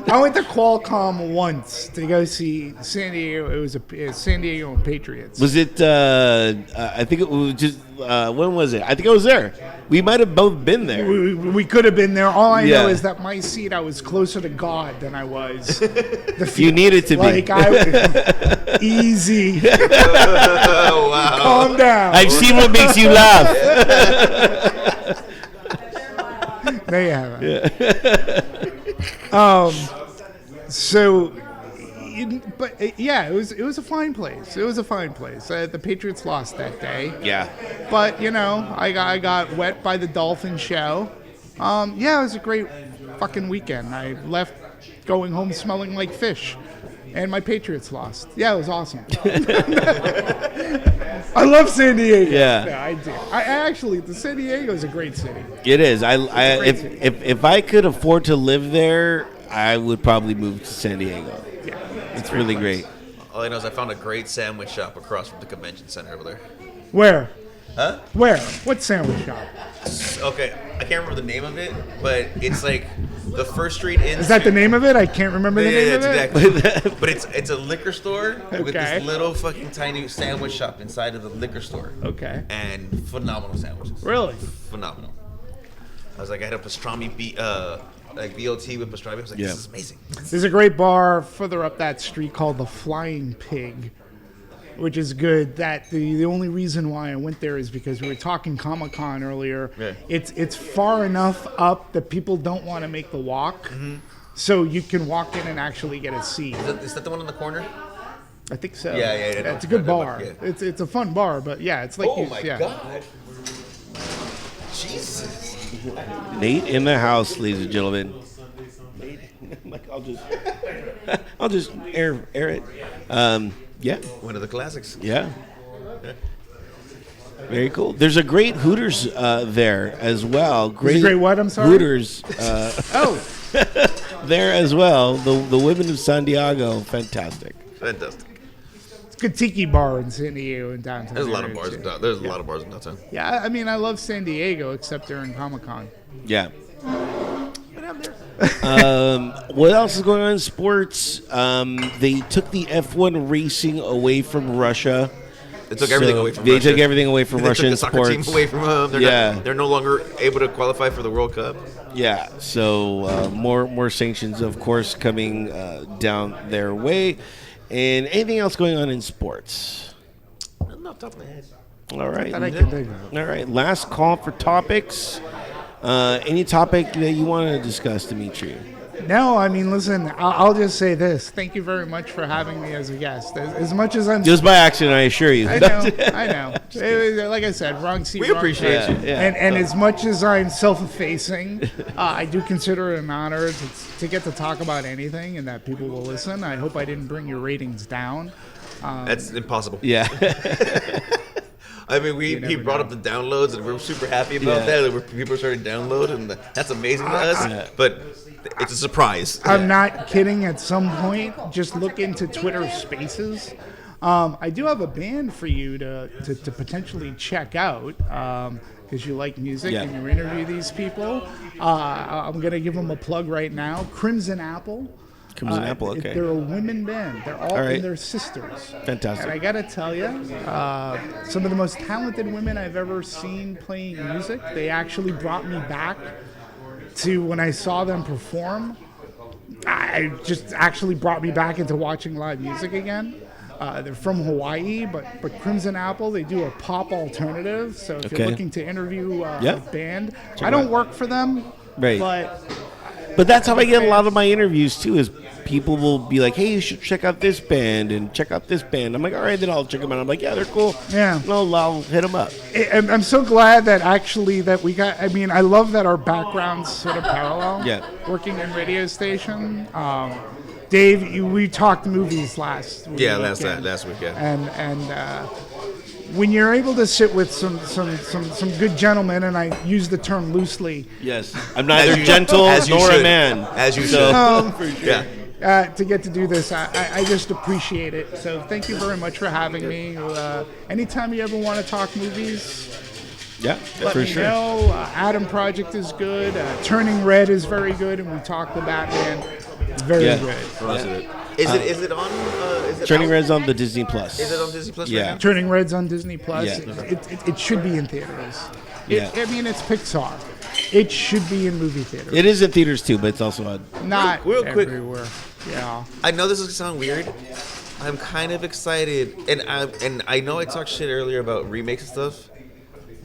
I went to Qualcomm once to go see San Diego. It was a San Diego and Patriots. Was it? I think it was just. When was it? I think I was there. We might have both been there. We could have been there. All I know is that my seat, I was closer to God than I was the field. You needed to be. Easy. Oh, wow. Calm down. I've seen what makes you laugh. There you have it. It was a fine place. It was a fine place. The Patriots lost that day. Yeah. But I got wet by the dolphin show. It was a great fucking weekend. I left going home smelling like fish, and my Patriots lost. Yeah, it was awesome. I love San Diego. Yeah, I do. I actually, the San Diego is a great city. It is. If I could afford to live there, I would probably move to San Diego. Yeah, It's really great. All I know is I found a great sandwich shop across from the convention center over there. Where? Huh? Where? What sandwich shop? Okay, I can't remember the name of it, but it's like the first street in. Is that the name of it? I can't remember the name of it. Exactly. But it's a liquor store with Okay. this little fucking tiny sandwich shop inside of the liquor store. Okay. And phenomenal sandwiches. Really? Phenomenal. I was like, I had a pastrami BLT with pastrami. I was like, Yeah. this is amazing. There's a great bar further up that street called the Flying Pig, which is good. That the only reason why I went there is because we were talking Comic-Con earlier. Yeah. It's far enough up that people don't want to make the walk, so you can walk in and actually get a seat. Is that the one in the corner? I think so. Yeah. It's a good bar. Yeah. It's a fun bar, but yeah, it's like God. Jesus. Nate in the house, ladies and gentlemen. Nate, I'll just air it. Yeah. One of the classics. Yeah. Very cool. There's a great Hooters there as well. Great what? I'm sorry. Hooters Oh, there as well. The women of San Diego, fantastic. Fantastic. it's a good tiki bar in San Diego and downtown. There's a lot of area, bars. too. There's a lot of bars in downtown. Yeah, I mean, I love San Diego except during Comic-Con. Yeah. What else is going on in sports? They took the F1 racing away from Russia. They took everything away from They Russia. took everything away from They Russian took the soccer sports. team away from them. They're no longer able to qualify for the World Cup. Yeah, so more sanctions, of course, coming down their way. And anything else going on in sports? Not off the top of my head. All right. That I can think of. All right. Last call for topics. Any topic that you want to discuss, Demetri? No, I mean, listen, I'll just say this. Thank you very much for having me as a guest. As much as I'm... Just by accident, I assure you. I know. Like I said, wrong seat, We wrong appreciate time. you. Yeah. And as much as I'm self-effacing, I do consider it an honor to get to talk about anything and that people will listen. I hope I didn't bring your ratings down. That's impossible. Yeah. I mean, he never brought know. up the downloads, and we're super happy about Yeah. that. People are starting to download, and that's amazing to us. But it's a surprise. I'm not kidding. At some point, just look into Twitter Spaces. I do have a band for you to potentially check out because you like music and you interview these people. I'm going to give them a plug right now. Crimson Apple. Crimson Apple, okay. They're a women band. They're all and they're sisters. Fantastic. And I got to tell you, some of the most talented women I've ever seen playing music. They actually brought me back to when I saw them perform. I just actually brought me back into watching live music again. They're from Hawaii, but Crimson Apple, they do a pop alternative. So if you're looking to interview a band, I don't work for them, but that's how I get a lot of my interviews too. Is people will be like, "Hey, you should check out this band and check out this band." I'm like, "All right, then I'll check them out." I'm like, "Yeah, they're cool." Yeah, no, I'll hit them up. I'm so glad that actually that we got. I mean, I love that our backgrounds sort of parallel. Yeah, working in radio station. Dave, we talked movies last week. Yeah, last week. Yeah, and when you're able to sit with some good gentlemen, and I use the term loosely. Yes, I'm neither gentle nor a man. As you should. For sure. Yeah. To get to do this, I just appreciate it. So thank you very much for having me. Anytime you ever want to talk movies, let me know. Adam Project is good. Turning Red is very good, and we talked to Batman. It's very good. Is it on? Turning Red's on the Disney Plus. Is it on Disney Plus? Yeah. Right now? Turning Red's on Disney Plus. Yeah. It should be in theaters. Yeah. I mean, it's Pixar. It should be in movie theaters. It is in theaters too, but it's also on. Not real quick. everywhere. Yeah. I know this is gonna sound weird. I'm kind of excited, and I know I talked shit earlier about remakes and stuff.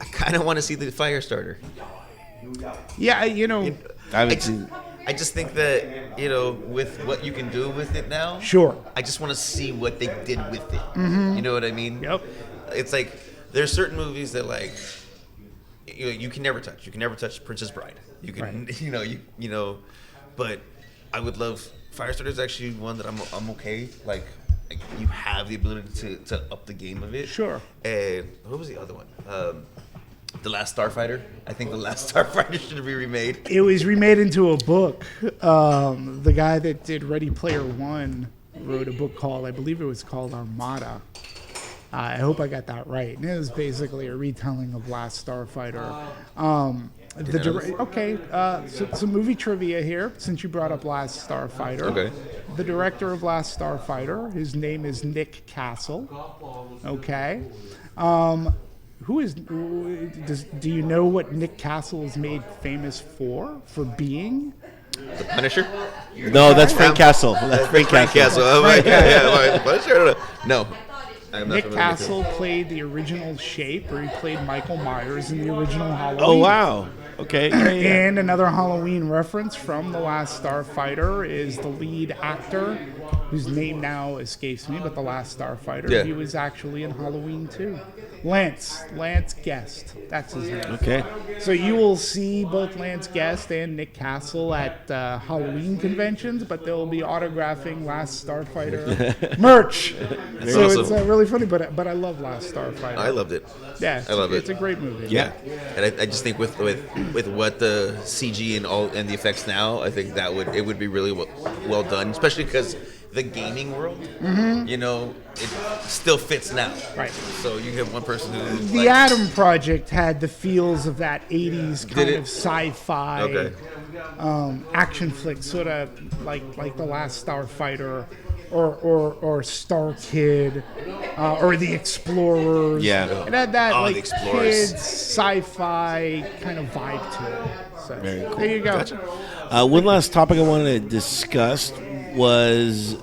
I kind of want to see the Firestarter. Yeah, I haven't seen. I just think that, with what you can do with it now. Sure. I just want to see what they did with it. Mm-hmm. You know what I mean? Yep. It's like there's certain movies that like you can never touch. You can never touch Princess Bride. You can, but I would love Firestarter is actually one that I'm okay. Like you have the ability to up the game of it. Sure. And what was the other one? The Last Starfighter. I think The Last Starfighter should be remade. It was remade into a book. The guy that did Ready Player One wrote a book called, I believe it was called Armada. I hope I got that right. And it was basically a retelling of Last Starfighter. Some movie trivia here, since you brought up Last Starfighter. Okay. The director of Last Starfighter, his name is Nick Castle. Okay. Do you know what Nick Castle is made famous for being? The Punisher? No, that's Frank Castle. That's Frank Castle. Oh, right. Punisher? No. Nick Castle played the original Shape, or he played Michael Myers in the original Halloween. Oh, wow. Okay. And another Halloween reference from The Last Starfighter is the lead actor, whose name now escapes me, but The Last Starfighter, he was actually in Halloween 2. Lance Guest, that's his name. Okay. So you will see both Lance Guest and Nick Castle at Halloween conventions, but they'll be autographing Last Starfighter merch. So awesome. It's really funny, but I love Last Starfighter. I loved it. Yeah, I love it. It's a great movie. Yeah. And I just think with what the CG and the effects now, I think it would be really well done, especially because the gaming world, it still fits now. Right. So you have one person who The Adam Project had the feels of that 80s kind of sci-fi action flick, sort of like The Last Starfighter or Star Kid or The Explorers. Yeah. It had that like Explorers. kids sci-fi kind of vibe to it. So Very cool. there you go. Gotcha. One last topic I wanted to discuss was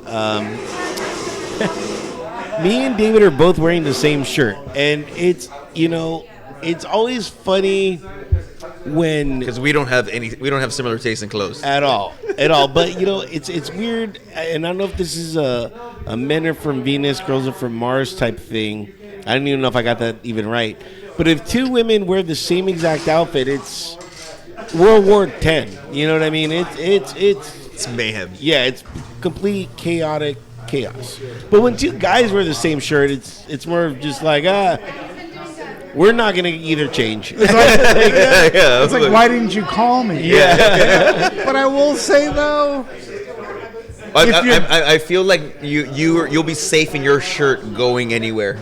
me and David are both wearing the same shirt, and it's always funny when because we don't have similar taste in clothes at all. But it's weird, and I don't know if this is a men are from Venus, girls are from Mars type thing. I don't even know if I got that even right. But if two women wear the same exact outfit, it's World War X. You know what I mean? It's mayhem. Yeah, it's complete chaotic chaos. But when two guys wear the same shirt, it's more of just like we're not gonna either change. It's like why didn't you call me? Yeah. But I will say though, I feel like you'll be safe in your shirt going anywhere.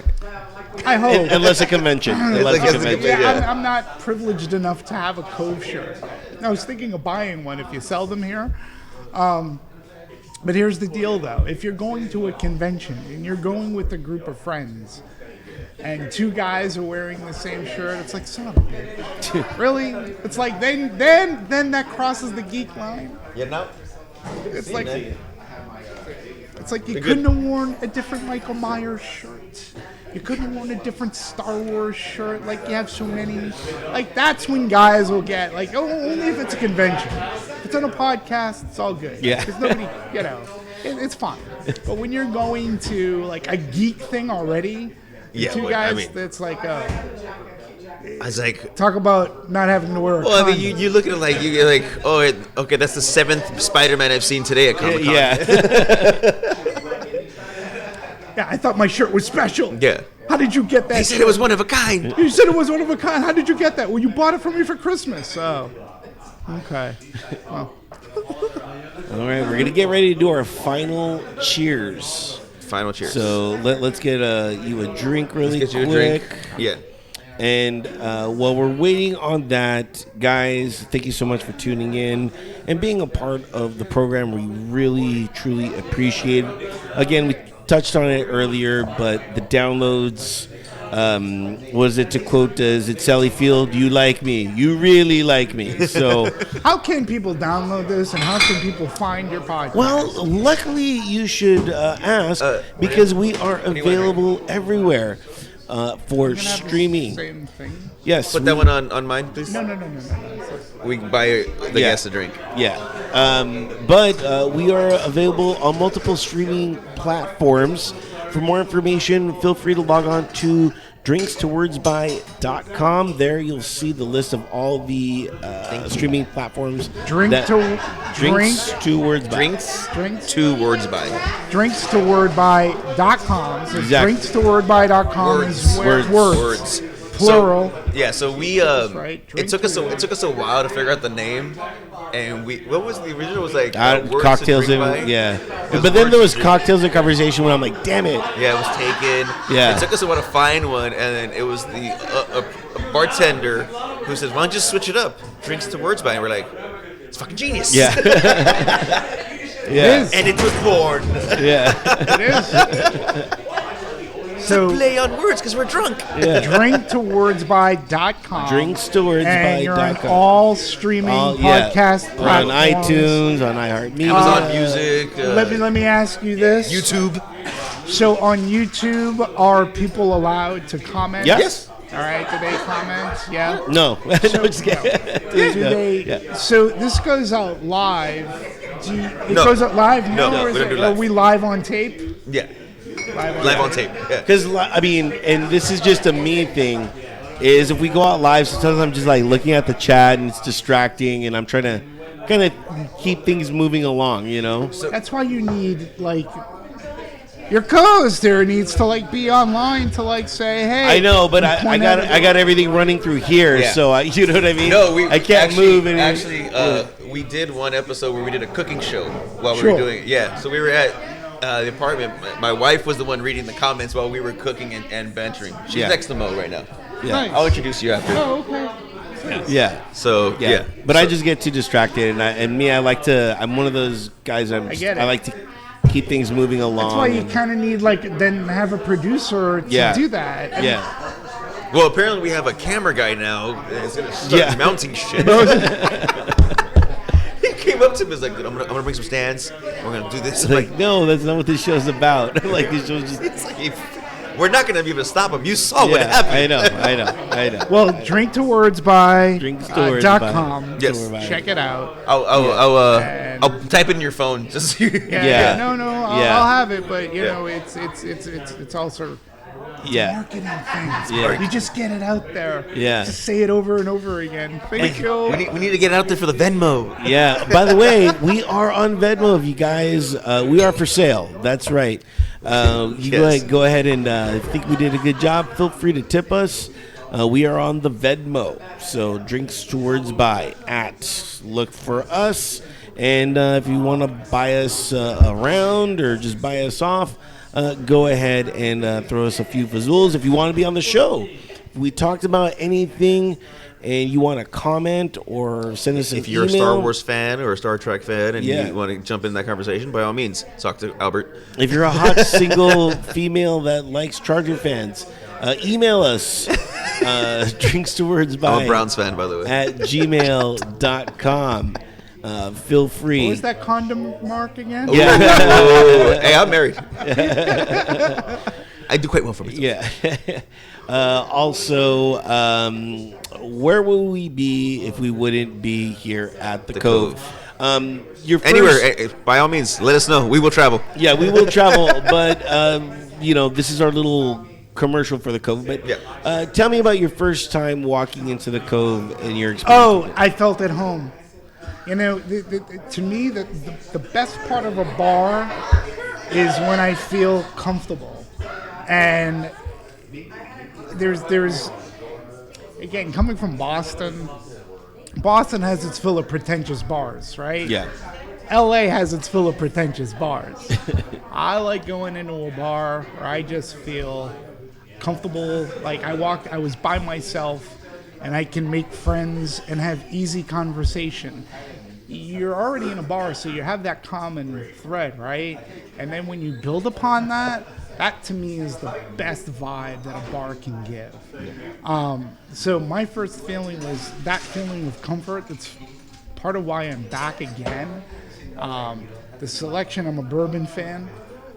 I hope. Unless a convention. Yeah, I'm not privileged enough to have a Cove shirt. I was thinking of buying one if you sell them here. But here's the deal, though. If you're going to a convention and you're going with a group of friends and two guys are wearing the same shirt, it's like, son of a bitch. Really? It's like, then that crosses the geek line. You know? It's like you couldn't have worn a different Michael Myers shirt. You couldn't have worn a different Star Wars shirt. Like, you have so many. Like, that's when guys will get, like, only if it's a convention. If it's on a podcast, it's all good. Yeah. Because nobody, it's fine. But when you're going to, like, a geek thing already, two guys, that's like, I was like, talk about not having to wear a well, I condom. mean, you look at it like you're like, okay, that's the 7th Spider-Man I've seen today at Comic-Con. Yeah. Yeah, I thought my shirt was special. Yeah. How did you get that? He said it was one of a kind. You said it was one of a kind. How did you get that? Well, you bought it for me for Christmas. Oh, okay. Well, All right, we're going to get ready to do our final cheers. Final cheers. So let's get you a drink really Let's get you quick. a drink. Yeah. And while we're waiting on that, guys, thank you so much for tuning in and being a part of the program. We really, truly appreciate it. Again, we touched on it earlier, but the downloads, was it to quote, is it Sally Field? You like me. You really like me. So, how can people download this and how can people find your podcast? well, luckily you should ask because we are available everywhere for streaming. Same thing. Yes. Put that one on mine, please. No. We can buy the guest a drink. Yeah. But we are available on multiple streaming platforms. For more information, feel free to log on to drinkstowordsby.com. There you'll see the list of all the streaming platforms. Drinks to Words By. Drinks 2 words by. drinkstowordby.com. So Exactly. drinkstowordby.com is where words. Plural. So we right. it took us a while to figure out the name, and what was the original? It was like words Cocktails to drink and by? yeah. It But then there was words to drink- cocktails and conversation when I'm like, damn it. Yeah, it was taken. Yeah. It took us a while to find one, and then it was the a bartender who says, "Why don't you just switch it up? Drinks to words by," and we're like, "It's fucking genius." Yeah. It is. And it was born. Yeah. It is. So Play on words because we're drunk. drinktowordsby.com. Drinkstowordsby.com. And you're on all streaming podcast We're on platforms. iTunes, on iHeartMedia. Amazon Music. Let me ask you this. YouTube. So on YouTube, are people allowed to comment? Yes. All right. Do they comment? Yeah. No. No, just kidding. Do they? Yeah. So this goes out live. It No. goes out live now, No, or we is don't it, do are live. we live on tape? Yeah. Live on tape. Yeah. Because, I mean, and this is just a me thing, is if we go out live, sometimes I'm just like looking at the chat and it's distracting and I'm trying to kind of keep things moving along, you know? That's why you need like your co-host there needs to like be online to like say, hey. I know, but I point got out- I got everything running through here, Yeah. so you know what I mean? No, I can't move. And we did one episode where we did a cooking show while we Sure. were doing it. Yeah, so we were at the apartment. My wife was the one reading the comments while we were cooking and bantering. She's Yeah. next to Mo right now. yeah, Nice. I'll introduce you after. Oh, okay. yeah. So Yeah. But I just get too distracted, and I like to. I'm one of those guys. I get it. I like to keep things moving along. That's why you and- kind of need like then have a producer to Yeah. do that. I mean, Yeah. Well, apparently we have a camera guy now. That's gonna start Yeah. mounting shit. He came up to me and was like, "Dude, I'm gonna bring some stands. We're gonna do this." I'm like, Like, no, that's not what this show's about. Like, this show's just. it's like we're not gonna be able to stop him. You saw what Yeah, happened. I know. Well, drinktowordsby.com. Drinkstowordsby. Yes. Check it out. I'll type it in your phone. Just Yeah. No, I'll, Yeah. I'll have it, but you Yeah. know, it's all sort of Yeah. marketing things. Yeah. You just get it out there. Yeah. Just say it over and over again. Thank you. We need to get it out there for the Venmo. Yeah. By the way, we are on Venmo. If you guys, we are for sale. That's right. You Yes. go ahead and think we did a good job. Feel free to tip us. We are on the Venmo. So Drinks Towards By at. Look for us. And if you want to buy us around or just buy us off, go ahead and throw us a few fazools. If you want to be on the show, if we talked about anything and you want to comment or send us an email. If you're a Star Wars fan or a Star Trek fan and you want to jump in that conversation, by all means, talk to Albert. If you're a hot single female that likes Charger fans, email us. Drinks to Words by. I'm a Browns fan, by the way. At gmail.com. Feel free. What was that condom mark again? Yeah. Hey, I'm married. I do quite well for myself. Yeah. Also, where will we be if we wouldn't be here at the Cove? Your first, Anywhere, by all means, let us know. We will travel. Yeah, we will travel, but this is our little commercial for the Cove. But tell me about your first time walking into the Cove and your experience. Oh, I felt at home. To me, the best part of a bar is when I feel comfortable. And there's again, coming from Boston has its fill of pretentious bars, right? Yeah. LA has its fill of pretentious bars. I like going into a bar where I just feel comfortable. Like I was by myself and I can make friends and have easy conversation. You're already in a bar, so you have that common thread, right? And then when you build upon that to me is the best vibe that a bar can give. So my first feeling was that feeling of comfort. That's part of why I'm back again. The selection, I'm a bourbon fan.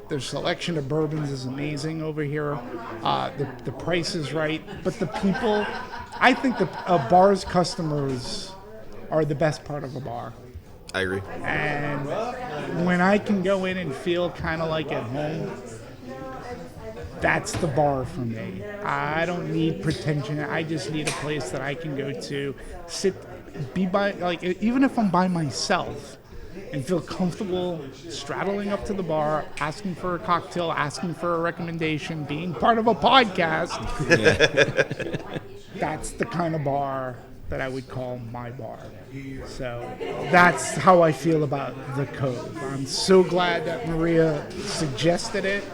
The selection of bourbons is amazing over here. The price is right, but the people, I think a bar's customers are the best part of a bar. I agree. And when I can go in and feel kind of like at home, that's the bar for me. I don't need pretension. I just need a place that I can go to, sit, be by, like, even if I'm by myself, and feel comfortable straddling up to the bar, asking for a cocktail, asking for a recommendation, being part of a podcast. That's the kind of bar that I would call my bar. So that's how I feel about the Cove. I'm so glad that Maria suggested it.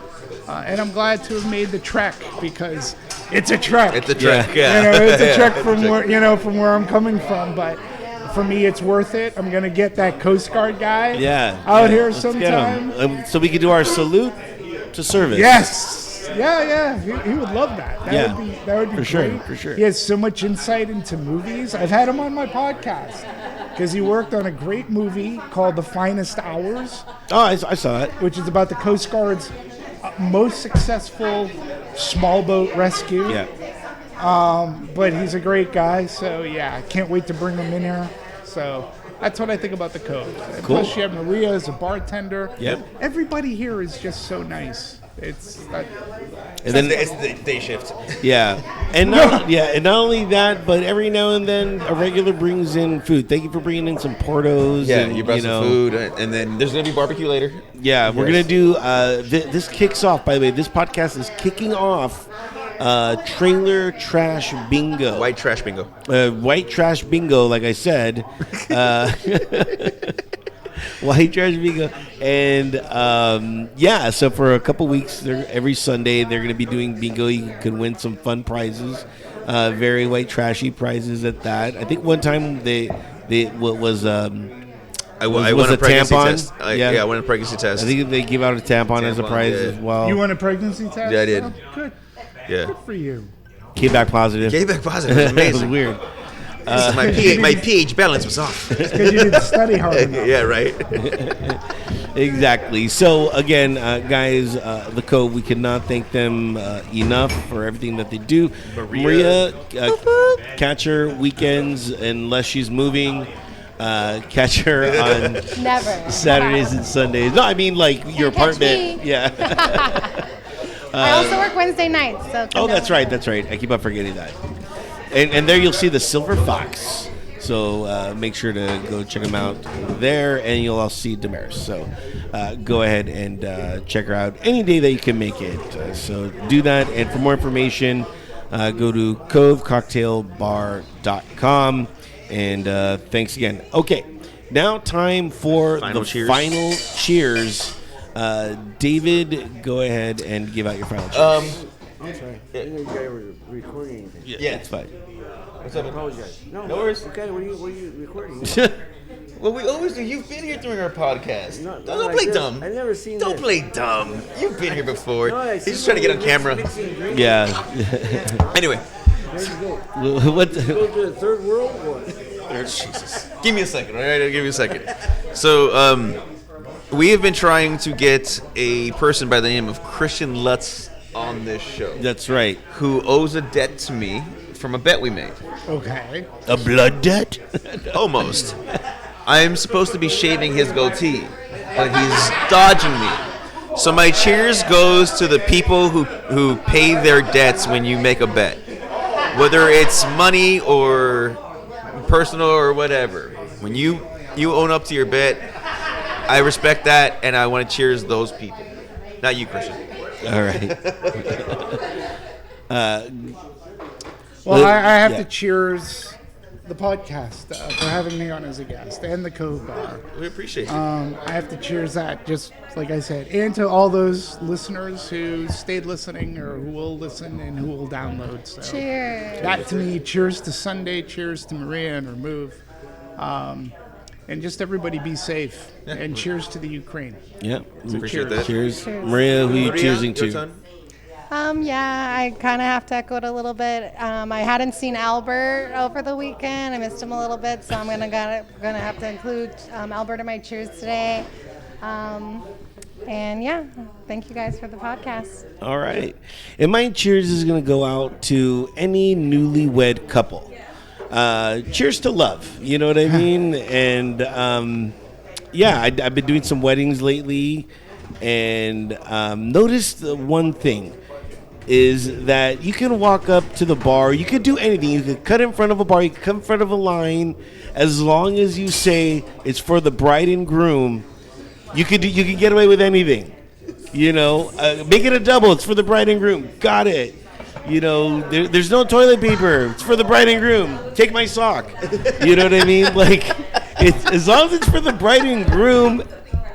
And I'm glad to have made the trek because it's a trek. It's a trek, It's a trek from where I'm coming from. But for me, it's worth it. I'm gonna get that Coast Guard guy out here sometime. So we can do our salute to service. Yes. Yeah. He would love that. That would be for great. For sure. He has so much insight into movies. I've had him on my podcast because he worked on a great movie called The Finest Hours. Oh, I saw it. Which is about the Coast Guard's most successful small boat rescue. Yeah. But he's a great guy, so I can't wait to bring him in here. So that's what I think about the Cove. Cool. Plus, you have Maria as a bartender. Yep. Everybody here is just so nice. It's the day shift. Yeah, and not only that, but every now and then a regular brings in food. Thank you for bringing in some Portos. Yeah, and, you brought some food, and then there's gonna be barbecue later. Yeah, we're gonna do. This kicks off. By the way, this podcast is kicking off. Trailer trash bingo. White trash bingo. White trash bingo. Like I said. White trash bingo. And so for a couple weeks, every Sunday they're going to be doing bingo. You can win some fun prizes, very white trashy prizes at that. I think one time I won a pregnancy tampon. test. I won a pregnancy test. I think they give out a tampon as a prize as well. You won a pregnancy test? Yeah, I did. Oh, good. Yeah. Good for you. Came back positive. Came back positive. It was amazing. It was weird. My pH balance was off. Because you didn't study hard enough. Yeah, right. Exactly. So again, guys, the Cove, we cannot thank them enough for everything that they do. Maria, catch her weekends unless she's moving. Catch her on Never. Saturdays and Sundays. No, I mean like your Catch apartment. me. Yeah. I also work Wednesday nights. So That's right. I keep on forgetting that. And there you'll see the Silver Fox. So make sure to go check them out there, and you'll also see Demetri. So go ahead and check her out any day that you can make it. So do that. And for more information, go to covecocktailbar.com. And thanks again. Okay. Now, time for Final the cheers. final cheers. David, go ahead and give out your final cheers. I'm sorry. I didn't know you guys were recording anything. Yeah. It's fine. What's up? I apologize. No worries. Okay, what are you recording? Well, we always do. You've been here during our podcast. Not Don't like play this. dumb. I've never seen Don't this. play dumb. You've been here before. No, I He's see just trying to get on mix- camera. mixing drinks. Yeah. Anyway, There you go. What? Go to the third world or what? Jesus. Give me a second, all right? I'll give you a second. So, we have been trying to get a person by the name of Christian Lutz on this show That's right. who owes a debt to me from a bet we made. Okay. A blood debt? Almost. I'm supposed to be shaving his goatee, but he's dodging me. So my cheers goes to the people who pay their debts when you make a bet. Whether it's money or personal or whatever. When you own up to your bet, I respect that, and I want to cheers those people. Not you, Christian. All right. Well, I have yeah. to cheers the podcast for having me on as a guest and the Cove Bar. We appreciate you. I have to cheers that, just like I said, and to all those listeners who stayed listening or who will listen and who will download. So Cheers. that to me, cheers to Sunday, cheers to Maria and Remove. And just everybody be safe. And cheers to the Ukraine. Yeah. Appreciate that. Cheers. Maria, who are you Maria, cheersing your to? turn? Yeah, I kind of have to echo it a little bit. I hadn't seen Albert over the weekend. I missed him a little bit, so I'm gonna have to include Albert in my cheers today. And yeah, thank you guys for the podcast. All right. And my cheers is going to go out to any newlywed couple. Cheers to love. You know what I mean? And yeah, I've been doing some weddings lately, and noticed the one thing is that you can walk up to the bar. You could do anything. You could cut in front of a bar. You could come in front of a line. As long as you say it's for the bride and groom, you can get away with anything. You know, make it a double. It's for the bride and groom. Got it. You know, there's no toilet paper. It's for the bride and groom. Take my sock. You know what I mean? Like, it's, as long as it's for the bride and groom,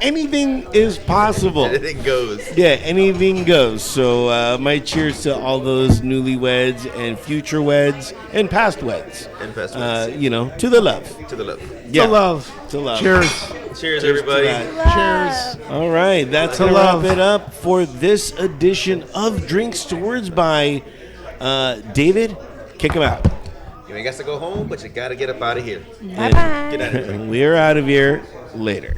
anything is possible. Anything goes. Yeah, anything goes. So my cheers to all those newlyweds and future weds and past weds. And past weds. You know, to the love. To the love. Yeah. To love. To love. Cheers. Cheers, everybody. Cheers. All right, that's To going to wrap love. it up for this edition of Drinks to Words by David. Kick him out. You ain't got to go home, but you got to get up out of here. Bye bye. Get out of here. We're out of here later.